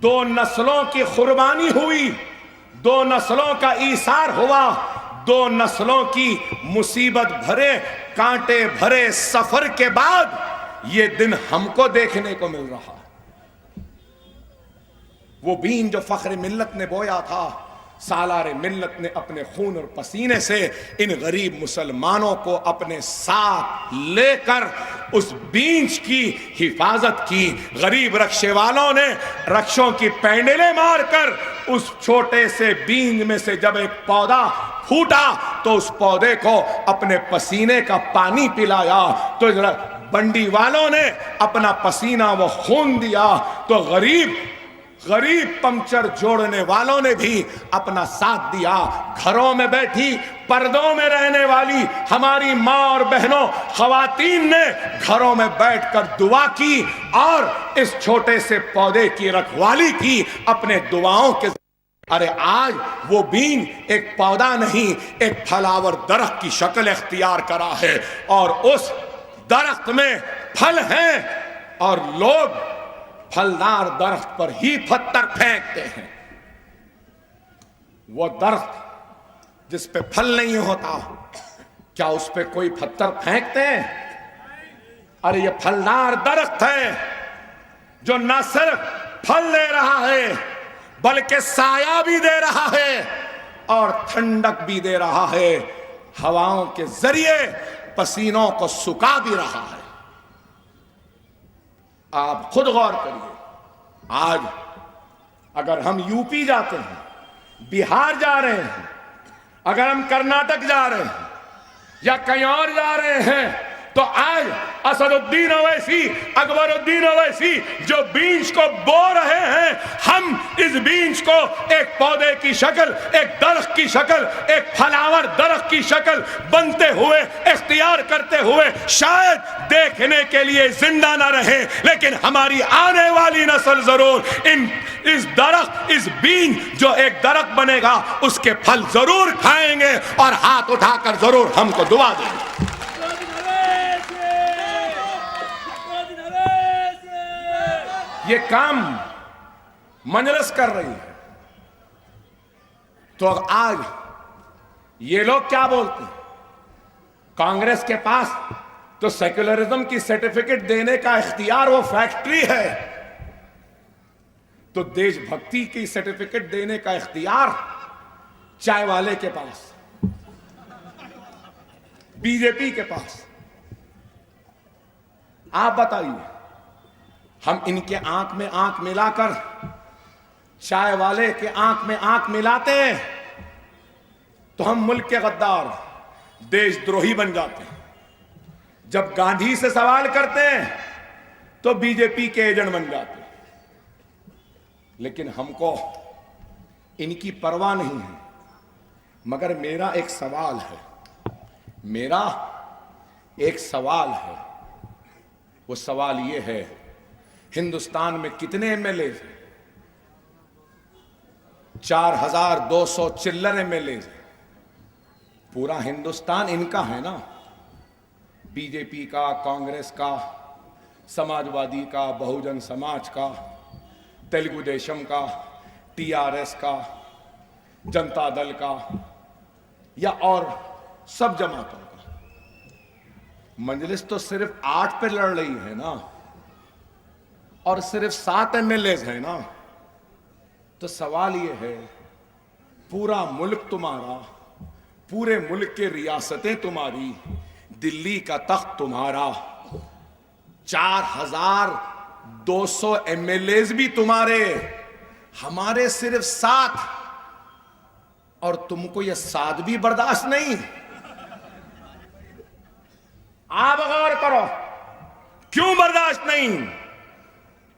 दो नस्लों की कुर्बानी हुई, दो नस्लों का ईसार हुआ, दो नस्लों की मुसीबत भरे कांटे भरे सफर के बाद ये दिन हमको देखने को मिल रहा है। वो बीन जो फख्र मिल्लत ने बोया था, सालारे मिल्लत ने अपने खून और पसीने से इन गरीब मुसलमानों को अपने साथ लेकर उस बीज की हिफाजत की। गरीब रक्षे वालों ने रक्षों की पैंडलें मारकर उस छोटे से बीज में से जब एक पौधा फूटा तो उस पौधे को अपने पसीने का पानी पिलाया, तो बंडी वालों ने अपना पसीना व खून दिया, तो गरीब पंचर जोड़ने वालों ने भी अपना साथ दिया। घरों में बैठी पर्दों में रहने वाली हमारी माँ और बहनों खवातीन ने घरों में बैठकर दुआ की और इस छोटे से पौधे की रखवाली की अपने दुआओं के। अरे आज वो बीन एक पौधा नहीं, एक फलावर दरख्त की शक्ल इख्तियार करा है, और उस दरख्त में फल हैं और लोग फलदार दरख्त पर ही पत्थर फेंकते हैं। वो दरख्त जिस पे फल नहीं होता, क्या उस पे कोई पत्थर फेंकते हैं? अरे ये फलदार दरख्त है जो न सिर्फ फल दे रहा है बल्कि साया भी दे रहा है और ठंडक भी दे रहा है, हवाओं के जरिए पसीनों को सुखा भी रहा है। आप खुद गौर करिए, आज अगर हम यूपी जाते हैं, बिहार जा रहे हैं, अगर हम कर्नाटक जा रहे हैं या कहीं और जा रहे हैं, तो आज असदुद्दीन ओवैसी, अकबरुद्दीन ओवैसी जो बीज को बो रहे हैं, हम इस बीज को एक पौधे की शक्ल, एक दरख्त की शक्ल, एक फलावर दरख्त की शक्ल बनते हुए, इख्तियार करते हुए शायद देखने के लिए जिंदा ना रहे, लेकिन हमारी आने वाली नस्ल जरूर इस दरख्त, इस बीज जो एक दरख्त बनेगा उसके फल जरूर खाएंगे और हाथ उठाकर जरूर हमको दुआ देंगे। ये काम मजलिस कर रही है। तो आज ये लोग क्या बोलते हैं? कांग्रेस के पास तो सेक्युलरिज्म की सर्टिफिकेट देने का इख्तियार वो फैक्ट्री है, तो देशभक्ति की सर्टिफिकेट देने का इख्तियार चाय वाले के पास, बीजेपी के पास। आप बताइए, हम इनके आंख में आंख मिलाकर चाय वाले के आंख में आंख मिलाते हैं तो हम मुल्क के गद्दार, देशद्रोही बन जाते हैं। जब गांधी से सवाल करते हैं तो बीजेपी के एजेंट बन जाते हैं। लेकिन हमको इनकी परवाह नहीं है। मगर मेरा एक सवाल है, मेरा एक सवाल है। वो सवाल ये है, हिंदुस्तान में कितने एमएलए हैं? 4200 चिल्लर एमएलए हैं। पूरा हिंदुस्तान इनका है ना? बीजेपी का, कांग्रेस का, समाजवादी का, बहुजन समाज का, तेलुगु देशम का, टीआरएस का, जनता दल का, या और सब जमातों का। मजलिस तो सिर्फ 8 पे लड़ रही है ना, और सिर्फ 7 एमएलए हैं ना। तो सवाल ये है, पूरा मुल्क तुम्हारा, पूरे मुल्क के रियासतें तुम्हारी, दिल्ली का तख्त तुम्हारा, 4200 एमएलए भी तुम्हारे, हमारे सिर्फ 7, और तुमको ये 7 भी बर्दाश्त नहीं। आप गौर करो, क्यों बर्दाश्त नहीं?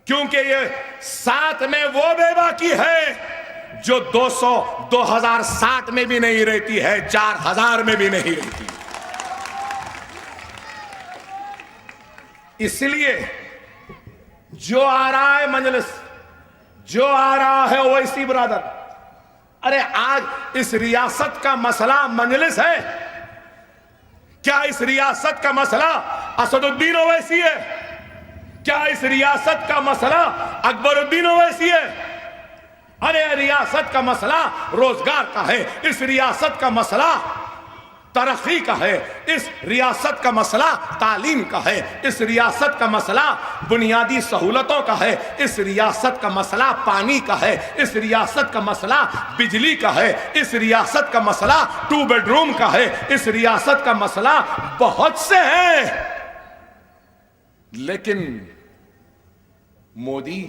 क्योंकि ये साथ में वो बेबाकी है जो 2060 में भी नहीं रहती है, 4000 में भी नहीं रहती। इसलिए जो आ रहा है मजलिस, जो आ रहा है ओवैसी ब्रदर, अरे आज इस रियासत का मसला मजलिस है क्या? इस रियासत का मसला असदुद्दीन ओवैसी है क्या? इस रियासत का मसला अकबरुद्दीन ओवैसी है? अरे रियासत का मसला रोजगार का है, इस रियासत का मसला तरक्की का है, इस रियासत का मसला तालीम का है, इस रियासत का मसला बुनियादी सहूलतों का है, इस रियासत का मसला पानी का है, इस रियासत का मसला बिजली का है, इस रियासत का मसला 2 बेडरूम का है, इस रियासत का मसला बहुत से हैं। लेकिन मोदी,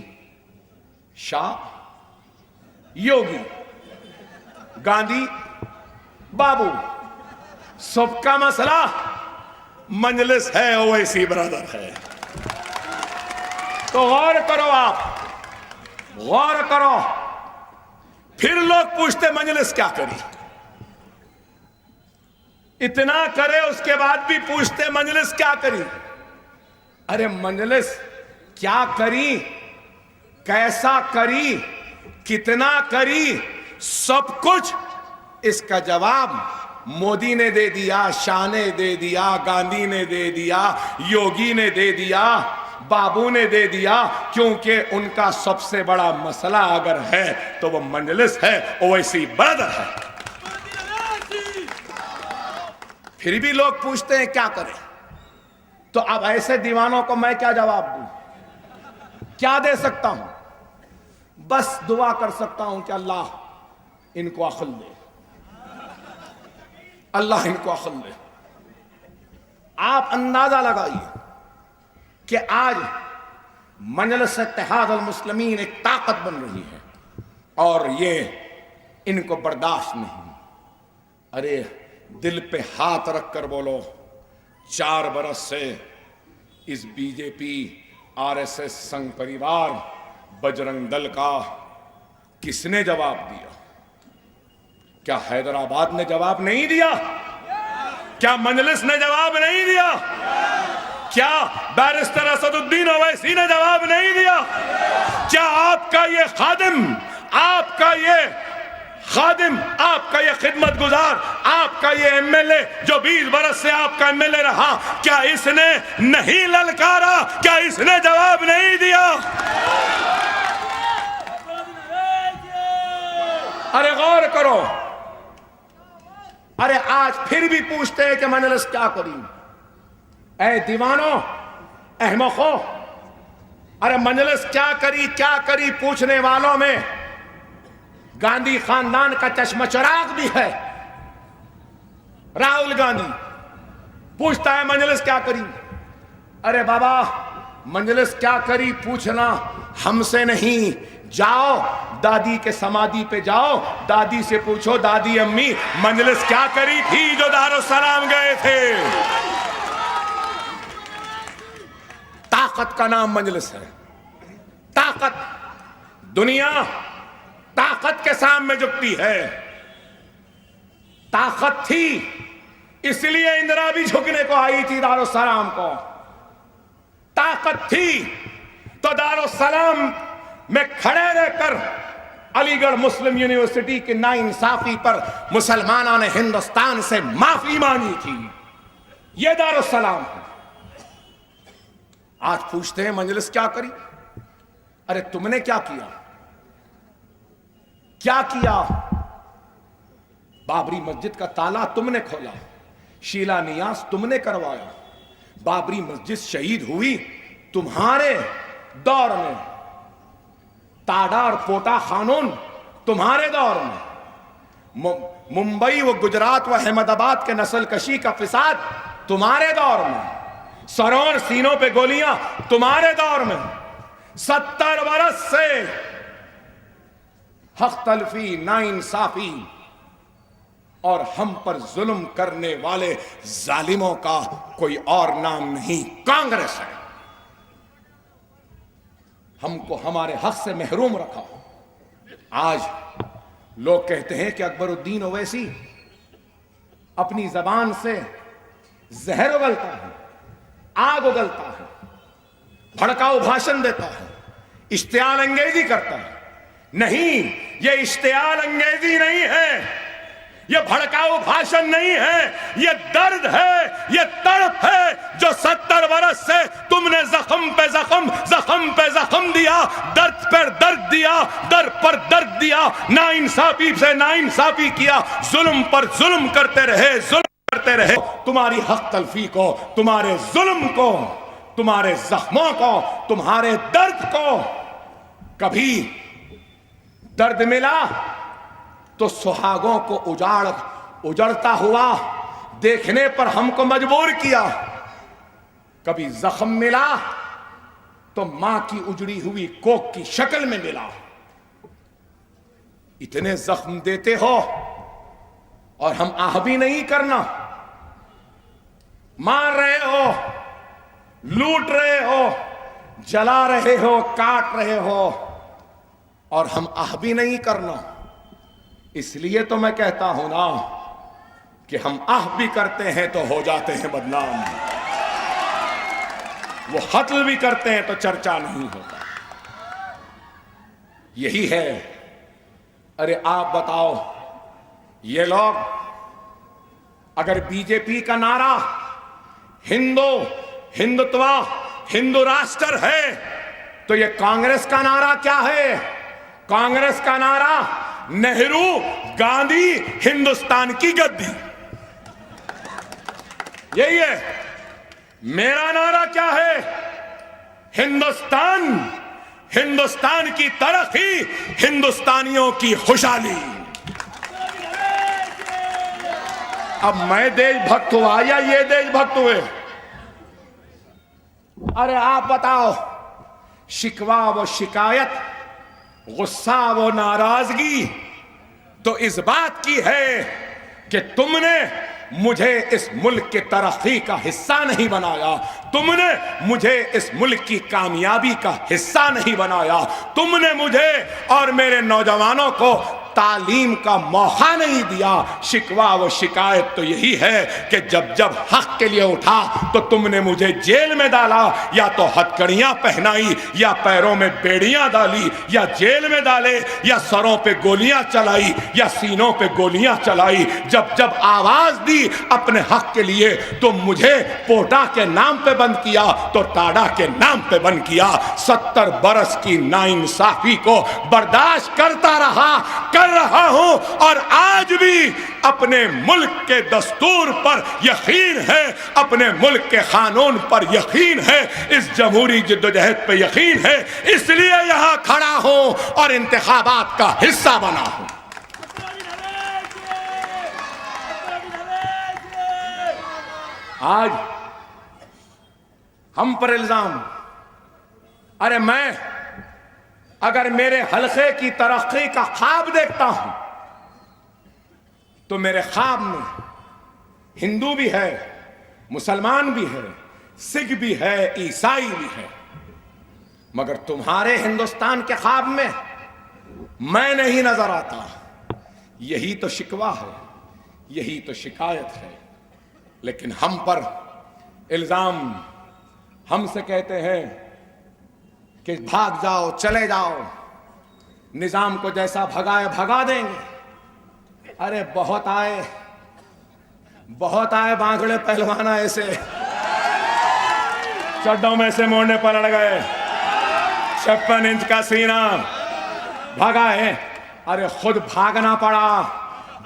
शाह, योगी, गांधी, बाबू, सबका मसला मजलिस है, ओवैसी ब्रदर है। तो गौर करो, आप गौर करो। फिर लोग पूछते मजलिस क्या करी? इतना करे उसके बाद भी पूछते मजलिस क्या करी? अरे मजलिस क्या करी, कैसा करी, कितना करी, सब कुछ इसका जवाब मोदी ने दे दिया, शाह ने दे दिया, गांधी ने दे दिया, योगी ने दे दिया, बाबू ने दे दिया। क्योंकि उनका सबसे बड़ा मसला अगर है तो वो मजलिस है, ओवैसी ब्रदर है। फिर भी लोग पूछते हैं क्या करें? तो अब ऐसे दीवानों को मैं क्या जवाब दूं? क्या दे सकता हूं? बस दुआ कर सकता हूं कि अल्लाह इनको अक्ल दे, अल्लाह इनको अक्ल दे। आप अंदाजा लगाइए कि आज मजलिस इत्तेहाद अल मुस्लिमीन एक ताकत बन रही है और ये इनको बर्दाश्त नहीं। अरे दिल पे हाथ रखकर बोलो, 4 बरस से इस बीजेपी, आरएसएस, संघ परिवार, बजरंग दल का किसने जवाब दिया? क्या हैदराबाद ने जवाब नहीं दिया? क्या मजलिस ने जवाब नहीं दिया? क्या बैरिस्टर असदुद्दीन ओवैसी ने जवाब नहीं दिया? क्या आपका ये खादिम, आपका ये खिदमत गुजार, आपका ये एमएलए जो 20 बरस से आपका एमएलए रहा, क्या इसने नहीं ललकारा? क्या इसने जवाब नहीं दिया? अरे गौर करो। अरे आज फिर भी पूछते हैं कि मजलिस क्या करी? ऐ दीवानों, अहमको, अरे मजलिस क्या करी पूछने वालों में गांधी खानदान का चश्मा चिराग भी है। राहुल गांधी पूछता है मजलिस क्या करी? अरे बाबा, मजलिस क्या करी पूछना हमसे नहीं, जाओ दादी के समाधि पे जाओ, दादी से पूछो, दादी अम्मी मजलिस क्या करी थी जो दारुस्सलाम गए थे? ताकत का नाम मजलिस है। ताकत, दुनिया ताकत के सामने झुकती है। ताकत थी इसलिए इंदिरा भी झुकने को आई थी दारुस्सलाम को। ताकत थी तो दारुस्सलाम में खड़े रहकर अलीगढ़ मुस्लिम यूनिवर्सिटी की नाइंसाफी पर मुसलमानों ने हिंदुस्तान से माफी मांगी थी। यह दारुस्सलाम है। आज पूछते हैं मजलिस क्या करी? अरे तुमने क्या किया? क्या किया? बाबरी मस्जिद का ताला तुमने खोला, शिलान्यास तुमने करवाया, बाबरी मस्जिद शहीद हुई तुम्हारे दौर में, ताडा और पोटा कानून तुम्हारे दौर में, मुंबई व गुजरात व अहमदाबाद के नस्ल कशी का फिसाद तुम्हारे दौर में, सरोवर सीनों पे गोलियां तुम्हारे दौर में। 70 बरस से हक तलफी, नाइंसाफी और हम पर जुल्म करने वाले जालिमों का कोई और नाम नहीं, कांग्रेस है। हमको हमारे हक से महरूम रखा। आज लोग कहते हैं कि अकबरुद्दीन ओवैसी अपनी जबान से जहर उगलता है, आग उगलता है, भड़काऊ भाषण देता है, इश्तियाल अंगेजी करता है। नहीं, ये इश्तियाल अंगेजी नहीं है, ये भड़काऊ भाषण नहीं है, ये दर्द है, ये तड़प है जो 70 बरस से तुमने जख्म पे जख्म, जख्म पे जख्म दिया, दर्द पर दर्द दिया, दर्द पर दर्द दिया, नाइंसाफी से नाइंसाफी किया, जुल्म पर जुल्म करते रहे, जुल्म करते रहे। तुम्हारी हक तलफी को, तुम्हारे जुल्म को, तुम्हारे जख्मों को, तुम्हारे दर्द को कभी दर्द मिला तो सुहागों को उजड़ता हुआ देखने पर हमको मजबूर किया। कभी जख्म मिला तो मां की उजड़ी हुई कोख की शक्ल में मिला। इतने जख्म देते हो और हम आह भी नहीं करना। मार रहे हो, लूट रहे हो, जला रहे हो, काट रहे हो और हम आह भी नहीं करना। इसलिए तो मैं कहता हूं ना कि हम आह भी करते हैं तो हो जाते हैं बदनाम, वो कत्ल भी करते हैं तो चर्चा नहीं होता। यही है। अरे आप बताओ, ये लोग अगर बीजेपी का नारा हिंदुत्व, हिंदू राष्ट्र है तो ये कांग्रेस का नारा क्या है? कांग्रेस का नारा नेहरू गांधी हिंदुस्तान की गद्दी, यही है। मेरा नारा क्या है? हिंदुस्तान, हिंदुस्तान की तरक्की, हिंदुस्तानियों की खुशहाली। अब मैं देशभक्त हुआ या ये देशभक्त हुए? अरे आप बताओ, शिकवा व शिकायत, गुस्सा व नाराजगी तो इस बात की है कि तुमने मुझे इस मुल्क के तरक्की का हिस्सा नहीं बनाया, तुमने मुझे इस मुल्क की कामयाबी का हिस्सा नहीं बनाया, तुमने मुझे और मेरे नौजवानों को तालीम का मौका नहीं दिया। शिकवा व शिकायत तो यही है कि जब जब हक के लिए उठा तो तुमने मुझे जेल में डाला, या तो हथकड़ियां पहनाई, या पैरों में बेड़ियां डाली, या जेल में डाले, या सरों पे गोलियां चलाई, या सीनों पे गोलियां चलाई। जब जब आवाज दी अपने हक के लिए तो मुझे पोटा के नाम पे बंद किया, तो टाडा के नाम पे बंद किया। 70 बरस की नाइंसाफी को बर्दाश्त करता रहा, कर रहा हूं, और आज भी अपने मुल्क के दस्तूर पर यकीन है, अपने मुल्क के कानून पर यकीन है, इस जमहूरी जिद्दोजहद पे यकीन है, इसलिए यहां खड़ा हूं और इंतखाबात का हिस्सा बना हूं। आज हम पर इल्जाम, अरे मैं अगर मेरे हलके की तरक्की का ख्वाब देखता हूं तो मेरे ख्वाब में हिंदू भी है, मुसलमान भी है, सिख भी है, ईसाई भी है, मगर तुम्हारे हिंदुस्तान के ख्वाब में मैं नहीं नजर आता। यही तो शिकवा है, यही तो शिकायत है। लेकिन हम पर इल्जाम, हमसे कहते हैं कि भाग जाओ, चले जाओ, निजाम को जैसा भगाए भगा देंगे। अरे बहुत आए बांगड़े पहलवाना ऐसे चड्डों में से मोड़ने पर लड़ गए, 56 इंच का सीना, भागा है। अरे खुद भागना पड़ा,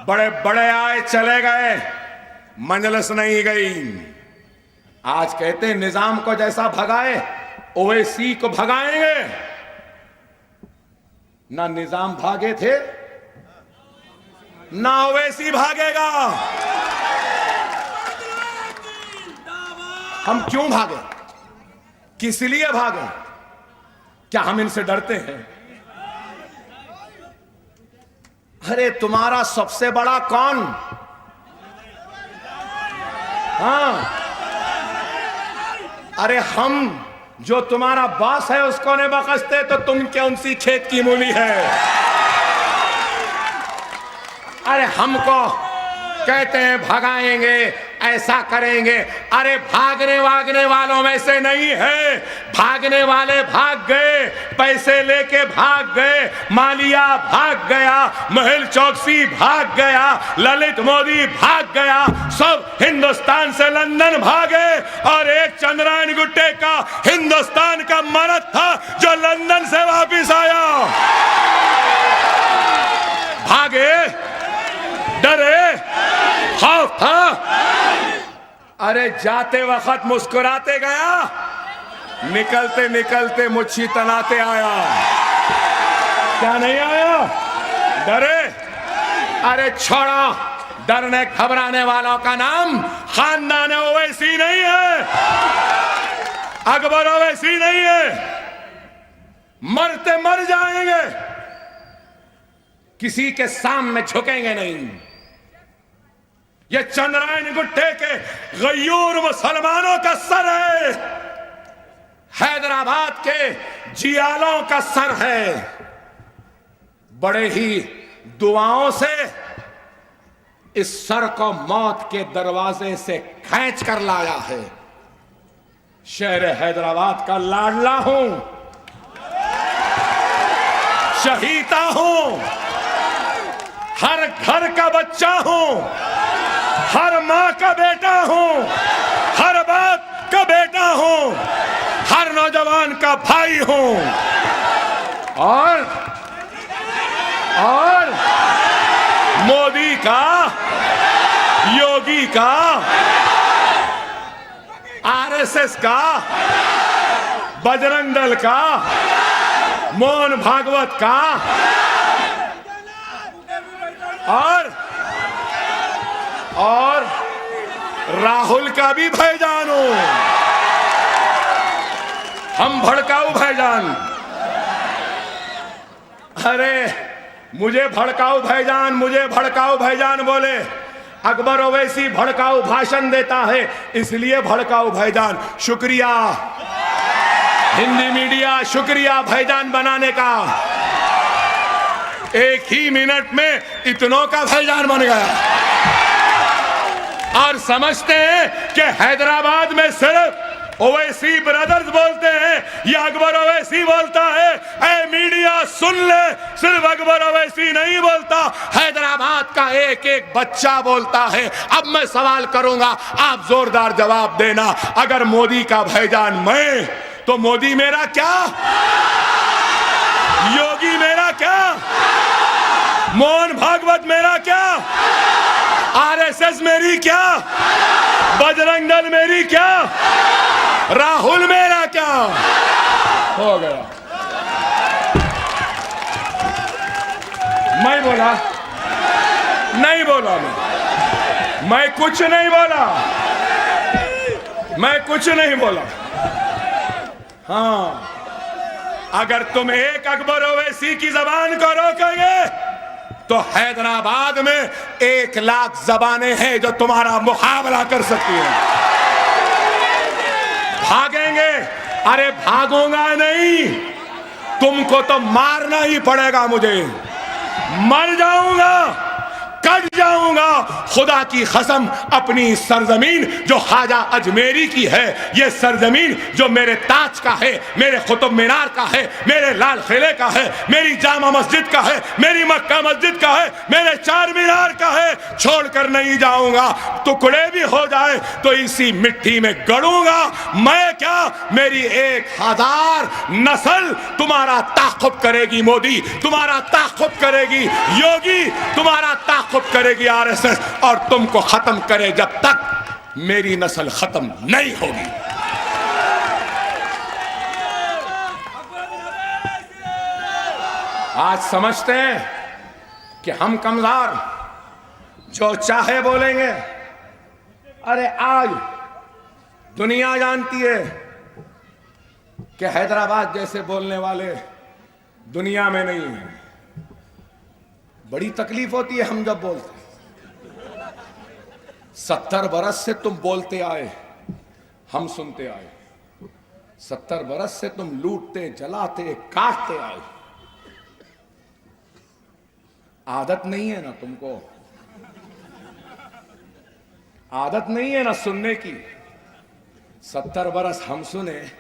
बड़े बड़े आए चले गए, मंजलिस नहीं गई। आज कहते हैं निजाम को जैसा भगाए ओवैसी को भगाएंगे। ना निजाम भागे थे, ना ओवैसी भागेगा। हम क्यों भागे? किस लिए भागे? क्या हम इनसे डरते हैं? अरे तुम्हारा सबसे बड़ा कौन? हाँ, अरे हम जो तुम्हारा बॉस है उसको नहीं बख्शते तो तुम कौन सी खेत की मूली है। अरे हमको कहते हैं भगाएंगे, ऐसा करेंगे। अरे भागने वागने वालों में से नहीं है। भागने वाले भाग गए, पैसे लेके भाग गए, मालिया भाग गया, मेहुल चौकसी भाग गया, ललित मोदी भाग गया, सब हिंदुस्तान से लंदन भागे। और एक चंद्रायन गुट्टे का हिंदुस्तान का मर्द था जो लंदन से वापिस आया। भागे, डरे, खौफ था। अरे जाते वक्त मुस्कुराते गया, निकलते निकलते मुच्छी तनाते आया। क्या नहीं आया? डरे? अरे छोड़ो, डरने घबराने वालों का नाम खानदान ओवैसी नहीं है, अकबर ओवैसी नहीं है। मरते मर जाएंगे, किसी के सामने झुकेंगे नहीं। ये चंद्रायन गुट्टे के गयूर मुसलमानों का सर है, हैदराबाद के जियालों का सर है। बड़े ही दुआओं से इस सर को मौत के दरवाजे से खींच कर लाया है। शहर हैदराबाद का लाडला हूं, शहीदा हूं, हर घर का बच्चा हूं, हर मां का बेटा हूं, हर बाप का बेटा हूं, हर नौजवान का भाई हूं। और मोदी का, योगी का, आरएसएस का, बजरंग दल का, मोहन भागवत का और राहुल का भी भाईजान हूं। हम भड़काऊ भाईजान। अरे मुझे भड़काऊ भाईजान, मुझे भड़काऊ भाईजान बोले। अकबर ओवैसी भड़काऊ भाषण देता है, इसलिए भड़काऊ भाईजान। शुक्रिया हिंदी मीडिया, शुक्रिया भाईजान बनाने का। एक ही मिनट में इतनों का भाईजान बन गया। और समझते हैं कि हैदराबाद में सिर्फ ओवैसी ब्रदर्स बोलते हैं, या अकबर ओवैसी बोलता है। ऐ मीडिया सुन ले, सिर्फ अकबर ओवैसी नहीं बोलता, हैदराबाद का एक एक बच्चा बोलता है। अब मैं सवाल करूंगा, आप जोरदार जवाब देना। अगर मोदी का भाईजान मैं, तो मोदी मेरा क्या, योगी मेरा क्या, मोहन भागवत मेरा क्या, आरएसएस मेरी क्या, बजरंग दल मेरी क्या, राहुल मेरा क्या। हो गया। मैं बोला नहीं, बोला मैं कुछ नहीं बोला, मैं कुछ नहीं बोला। हाँ, अगर तुम एक अकबर ओवैसी की जबान को रोकोगे तो हैदराबाद में 1 लाख जबानें हैं जो तुम्हारा मुकाबला कर सकती है। भागेंगे? अरे भागूंगा नहीं, तुमको तो मारना ही पड़ेगा। मुझे मर जाऊंगा, कट जाऊंगा, खुदा की कसम। अपनी सरजमीन जो ख्वाजा अजमेरी की है, ये सरजमीन जो मेरे ताज का है, मेरे कुतुब मीनार का है, मेरे लाल किले का है, मेरी जामा मस्जिद का है, मेरी मक्का मस्जिद का है, मेरे चार मीनार का है, छोड़कर नहीं जाऊंगा। टुकड़े भी हो जाए तो इसी मिट्टी में गड़ूंगा। मैं क्या, मेरी 1000 नस्ल तुम्हारा ताक़ुब करेगी। मोदी तुम्हारा ताक़ुब करेगी, योगी तुम्हारा ताक़ुब करेगी, आरएसएस, और तुमको खत्म करे जब तक मेरी नस्ल खत्म नहीं होगी। आज समझते हैं कि हम कमजोर, जो चाहे बोलेंगे। अरे आज दुनिया जानती है कि हैदराबाद जैसे बोलने वाले दुनिया में नहीं है। बड़ी तकलीफ होती है हम जब बोलते। 70 बरस से तुम बोलते आए, हम सुनते आए। 70 बरस से तुम लूटते, जलाते, काटते आए, आदत नहीं है ना तुमको, आदत नहीं है ना सुनने की। 70 बरस हम सुने,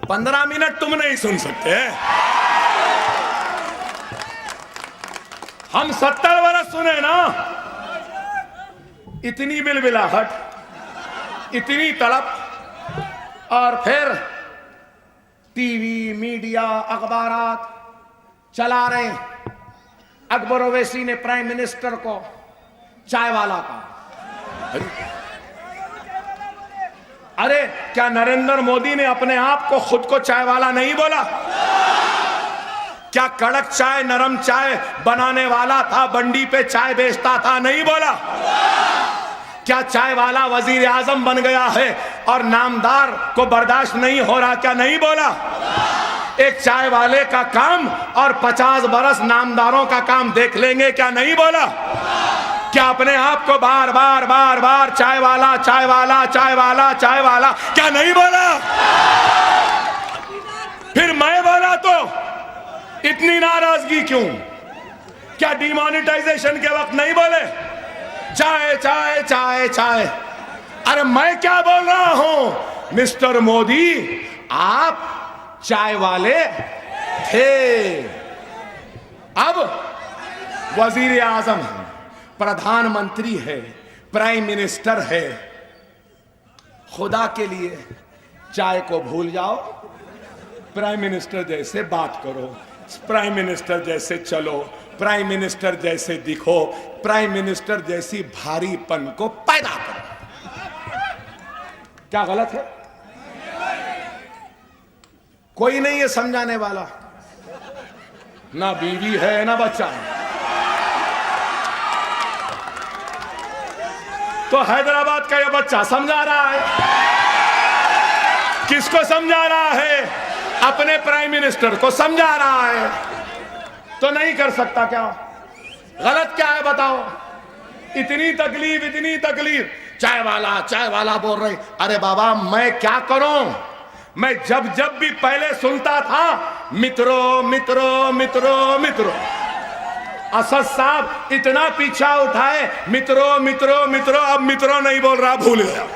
15 मिनट तुम नहीं सुन सकते। हम 70 बरस सुने ना, इतनी बिलबिलाहट, इतनी तड़प, और फिर टीवी, मीडिया, अखबारात चला रहे। अकबर ओवैसी ने प्राइम मिनिस्टर को चाय वाला कहा। अरे क्या नरेंद्र मोदी ने अपने आप को खुद को चाय वाला नहीं बोला? क्या कड़क चाय, नरम चाय बनाने वाला था, बंडी पे चाय बेचता था, नहीं बोला? क्या चाय वाला वजीर आजम बन गया है और नामदार को बर्दाश्त नहीं हो रहा, क्या नहीं बोला? एक चाय वाले का काम और 50 बरस नामदारों का काम देख लेंगे, क्या नहीं बोला? क्या अपने आप को बार बार बार बार चाय वाला, चाय वाला, चाय वाला, चाय वाला, क्या नहीं बोला? फिर मैं बोला तो इतनी नाराजगी क्यों? क्या डिमोनेटाइजेशन के वक्त नहीं बोले चाय चाय चाय चाय? अरे मैं क्या बोल रहा हूं, मिस्टर मोदी आप चाय वाले थे, अब वजीर आजम है, प्रधानमंत्री है, प्राइम मिनिस्टर है। खुदा के लिए चाय को भूल जाओ, प्राइम मिनिस्टर जैसे बात करो, प्राइम मिनिस्टर जैसे चलो, प्राइम मिनिस्टर जैसे दिखो, प्राइम मिनिस्टर जैसी भारीपन को पैदा करो। क्या गलत है? कोई नहीं है समझाने वाला, ना बीवी है ना बच्चा है। तो हैदराबाद का ये बच्चा समझा रहा है, किसको समझा रहा है? अपने प्राइम मिनिस्टर को समझा रहा है। तो नहीं कर सकता क्या? गलत क्या है बताओ? इतनी तकलीफ, इतनी तकलीफ, चाय वाला बोल रहे। अरे बाबा मैं क्या करूं? मैं जब जब भी पहले सुनता था मित्रों मित्रों मित्रों मित्रों, असद साहब इतना पीछा उठाए मित्रों मित्रों मित्रों, अब मित्रों नहीं बोल रहा, भूल गया।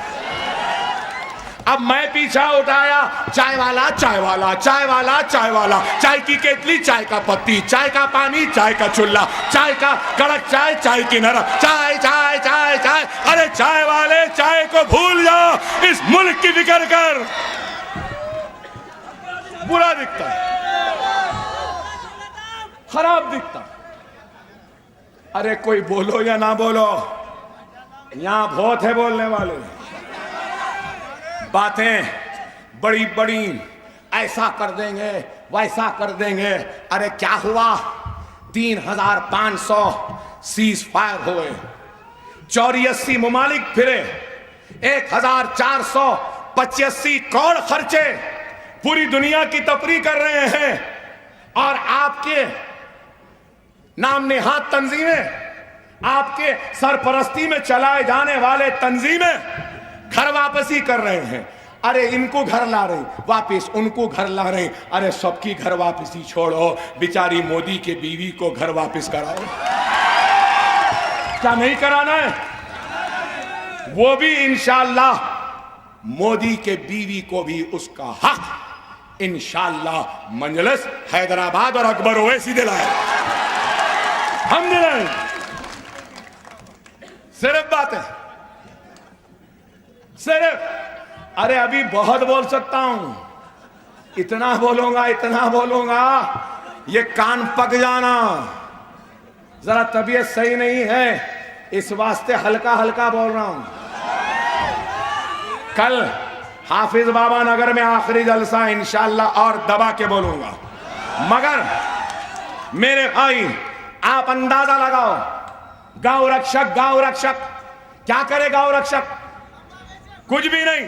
अब मैं पीछा उठाया चाय वाला चाय वाला चाय वाला चाय वाला, चाय की केतली, चाय का पत्ती, चाय का पानी, चाय का चुल्ला, चाय का कड़क चाय, चाय की नरम चाय, चाय चाय चाय। अरे चाय वाले चाय को भूल जाओ, इस मुल्क की फिक्र कर। बुरा दिखता, खराब दिखता। अरे कोई बोलो या ना बोलो, यहां बहुत है बोलने वाले। बातें बड़ी बड़ी, ऐसा कर देंगे वैसा कर देंगे। अरे क्या हुआ? 3500 सीज फायर हुए, 84 ममालिक फिरे, 1485 करोड़ खर्चे, पूरी दुनिया की तफरीह कर रहे हैं। और आपके नाम नेहाद तंजीमें, आपके सरपरस्ती में चलाए जाने वाले तंजीमें घर वापसी कर रहे हैं। अरे इनको घर ला रहे वापिस, उनको घर ला रहे। अरे सबकी घर वापसी छोड़ो, बेचारी मोदी के बीवी को घर वापस कराओ। क्या नहीं कराना है? वो भी इंशाअल्लाह, मोदी के बीवी को भी उसका हक इंशाअल्लाह मजलिस हैदराबाद और अकबर ओवैसी दिलाए, हम दिलाएंगे। सिर्फ बात है, सिर्फ। अरे अभी बहुत बोल सकता हूं, इतना बोलूंगा इतना बोलूंगा, ये कान पक जाना। जरा तबीयत सही नहीं है, इस वास्ते हल्का हल्का बोल रहा हूं। कल हाफिज बाबा नगर में आखिरी जलसा इंशाअल्लाह, और दबा के बोलूंगा। मगर मेरे भाई आप अंदाजा लगाओ, गौ रक्षक, गौ रक्षक क्या करे? गौ रक्षक कुछ भी नहीं।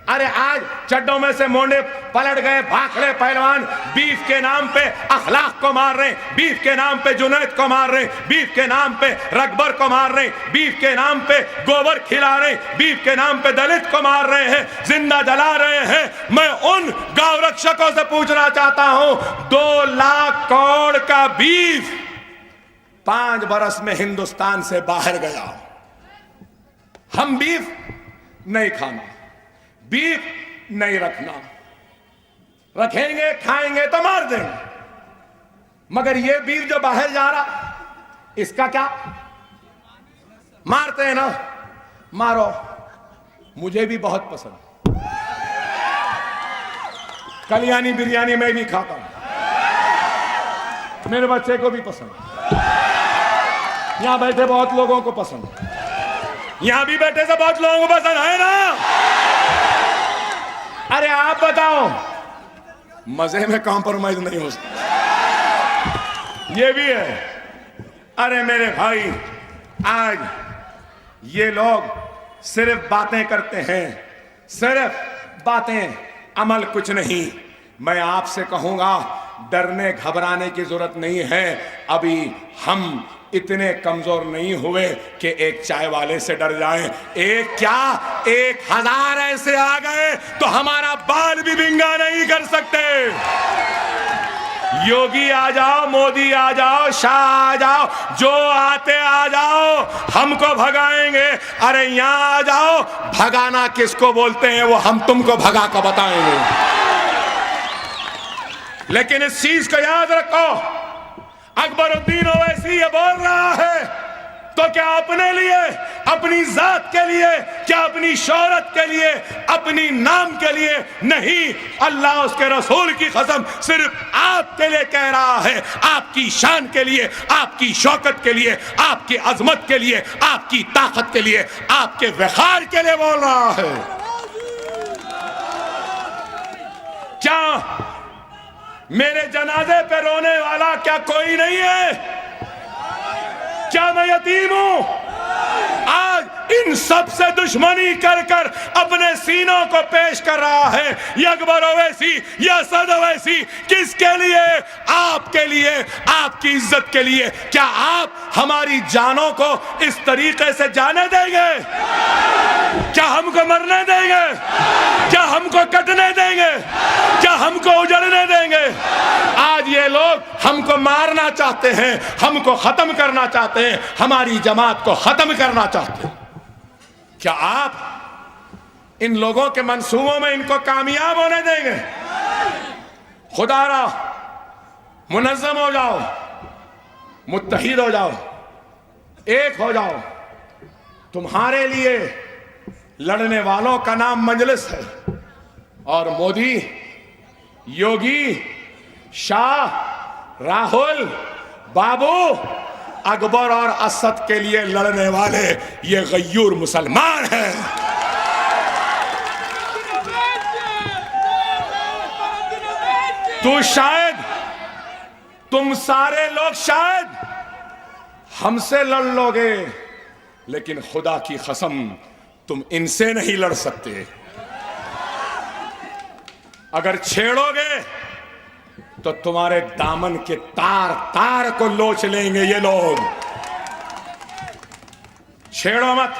अरे आज चड्डों में से मोंडे पलट गए भाखड़े पहलवान, बीफ के नाम पे अखलाक को मार रहे, बीफ के नाम पे जुनैद को मार रहे, बीफ के नाम पे रकबर को मार रहे, बीफ के नाम पे गोबर खिला रहे, बीफ के नाम पे दलित को मार रहे हैं, जिंदा जला रहे हैं। मैं उन गौ रक्षकों से पूछना चाहता हूं, 2 लाख करोड़ का बीफ 5 बरस में हिंदुस्तान से बाहर गया। हम बीफ नहीं खाना, बीफ नहीं रखना, रखेंगे खाएंगे तो मार देंगे, मगर ये बीफ जो बाहर जा रहा, इसका क्या? मारते हैं ना, मारो, मुझे भी बहुत पसंद, कल्याणी बिरयानी मैं भी खाता हूं, मेरे बच्चे को भी पसंद, यहां बैठे बहुत लोगों को पसंद, यहां भी बैठे से बहुत लोगों को पसंद है ना। अरे आप बताओ, मजे में कॉम्प्रोमाइज नहीं हो सकता, ये भी है। अरे मेरे भाई, आज ये लोग सिर्फ बातें करते हैं, सिर्फ बातें, अमल कुछ नहीं। मैं आपसे कहूंगा, डरने घबराने की जरूरत नहीं है। अभी हम इतने कमजोर नहीं हुए कि एक चाय वाले से डर जाएं। एक क्या, 1000 ऐसे आ गए तो हमारा बाल भी विंगा नहीं कर सकते। योगी आ जाओ, मोदी आ जाओ, शाह आ जाओ, जो आते आ जाओ, हमको भगाएंगे। अरे यहां आ जाओ, भगाना किसको बोलते हैं वो हम तुमको भगा कर बताएंगे। लेकिन इस चीज को याद रखो, अकबरुद्दीन ओवैसी ये बोल रहा है तो क्या अपने लिए, अपनी जात के लिए, क्या अपनी शोहरत के लिए, अपनी नाम के लिए नहीं, अल्लाह उसके रसूल की कसम सिर्फ आपके लिए कह रहा है, आपकी शान के लिए, आपकी शौकत के लिए, आपकी अजमत के लिए, आपकी ताकत के लिए, आपके वक़ार के लिए बोल रहा है। क्या मेरे जनाजे पे रोने वाला क्या कोई नहीं है? क्या मैं यतीम हूं? आज इन सब से दुश्मनी कर कर अपने सीनों को पेश कर रहा है ये अकबर ओवैसी, ये असद ओवैसी। किसके लिए? आपके लिए, आपकी इज्जत के लिए। क्या आप हमारी जानों को इस तरीके से जाने देंगे? क्या हमको मरने देंगे? क्या हमको कटने देंगे? क्या हमको उजड़ने देंगे? आज ये लोग हमको मारना चाहते हैं, हमको खत्म करना चाहते हैं, हमारी जमात को खत्म करना चाहते हैं। क्या आप इन लोगों के मंसूबों में इनको कामयाब होने देंगे? खुदारा मुनज़्ज़म हो जाओ, मुत्तहिद हो जाओ, एक हो जाओ। तुम्हारे लिए लड़ने वालों का नाम मजलिस है, और मोदी, योगी, शाह, राहुल, बाबू, अकबर और असद के लिए लड़ने वाले ये गय्यूर मुसलमान हैं। तो शायद तुम सारे लोग शायद हमसे लड़ लोगे, लेकिन खुदा की कसम तुम इनसे नहीं लड़ सकते। अगर छेड़ोगे तो तुम्हारे दामन के तार तार को लोच लेंगे ये लोग। छेड़ो मत,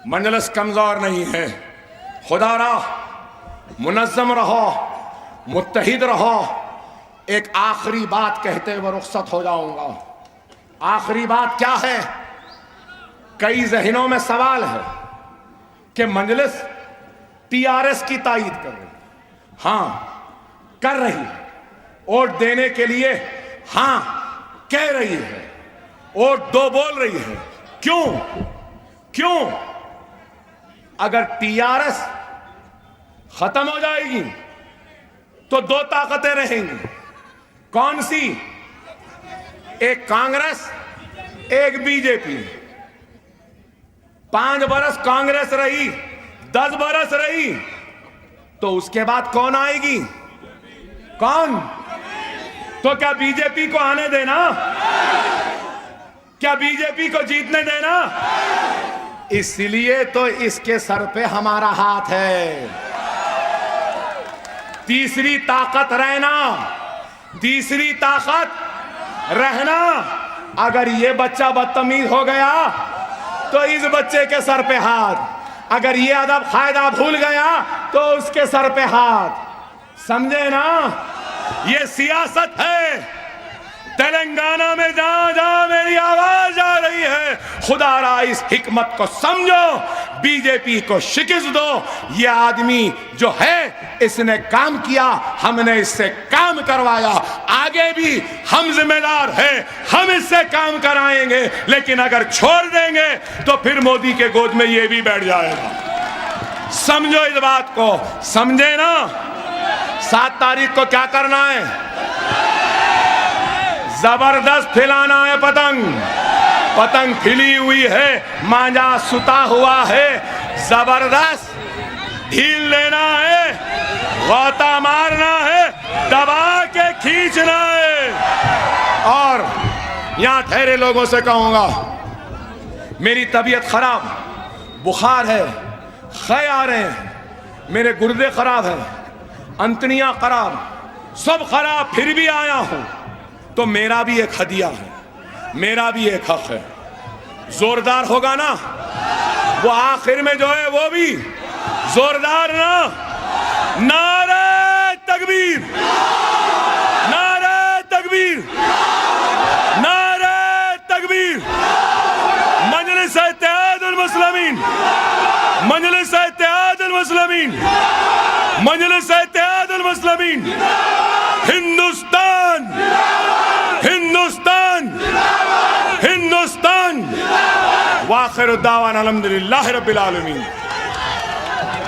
मंजलिस कमजोर नहीं है। खुदारा मुनज़्ज़म रहो, मुत्तहिद रहो। एक आखिरी बात कहते हुए रुखसत हो जाऊंगा। आखिरी बात क्या है? कई जहनों में सवाल है कि मंजलिस टीआरएस की तायीद कर रही है। हां, कर रही है। वोट देने के लिए हां कह रही है, वोट दो बोल रही है। क्यों? क्यों? अगर टीआरएस खत्म हो जाएगी तो 2 ताकतें रहेंगी। कौन सी? एक कांग्रेस, एक बीजेपी। 5 बरस कांग्रेस रही, 10 बरस रही, तो उसके बाद कौन आएगी? कौन? तो क्या बीजेपी को आने देना? क्या बीजेपी को जीतने देना? इसलिए तो इसके सर पे हमारा हाथ है। तीसरी ताकत रहना, तीसरी ताकत रहना। अगर ये बच्चा बदतमीज हो गया तो इस बच्चे के सर पे हाथ, अगर ये अदब कायदा भूल गया तो उसके सर पे हाथ। समझे ना? ये सियासत है। तेलंगाना में जहां जहां मेरी आवाज आ रही है, खुदारा इस हिकमत को समझो, बीजेपी को शिकस्त दो। ये आदमी जो है इसने काम किया, हमने इससे काम करवाया, आगे भी हम जिम्मेदार हैं, हम इससे काम कराएंगे। लेकिन अगर छोड़ देंगे तो फिर मोदी के गोद में ये भी बैठ जाएगा। समझो इस बात को, समझे ना? 7 तारीख को क्या करना है? जबरदस्त फैलाना है पतंग। पतंग खिली हुई है, मांझा सुता हुआ है, जबरदस्त ढील लेना है, गोता मारना है, दबा के खींचना है। और यहां ठहरे लोगों से कहूंगा, मेरी तबीयत खराब, बुखार है, खे आ रहे हैं, मेरे गुर्दे खराब हैं, अंतड़ियां खराब, सब खराब, फिर भी आया हूं। तो मेरा भी एक हदिया है, मेरा भी एक हक है। जोरदार होगा ना? वो आखिर में जो है वो भी जोरदार ना। नारे तकबीर, नारे तकबीर, नारे तकबीर। मजलिस इत्तेहादुल मुस्लिमीन, मजलिस इत्तेहादुल मुस्लिमीन, मजलिस इत्तेहादुल मुस्लिमीन। हिंदुस्तान, हिंदुस्तान, हिंदुस्तान। वाखिर दावाना अल्हम्दुलिल्लाहि रब्बिल आलमीन।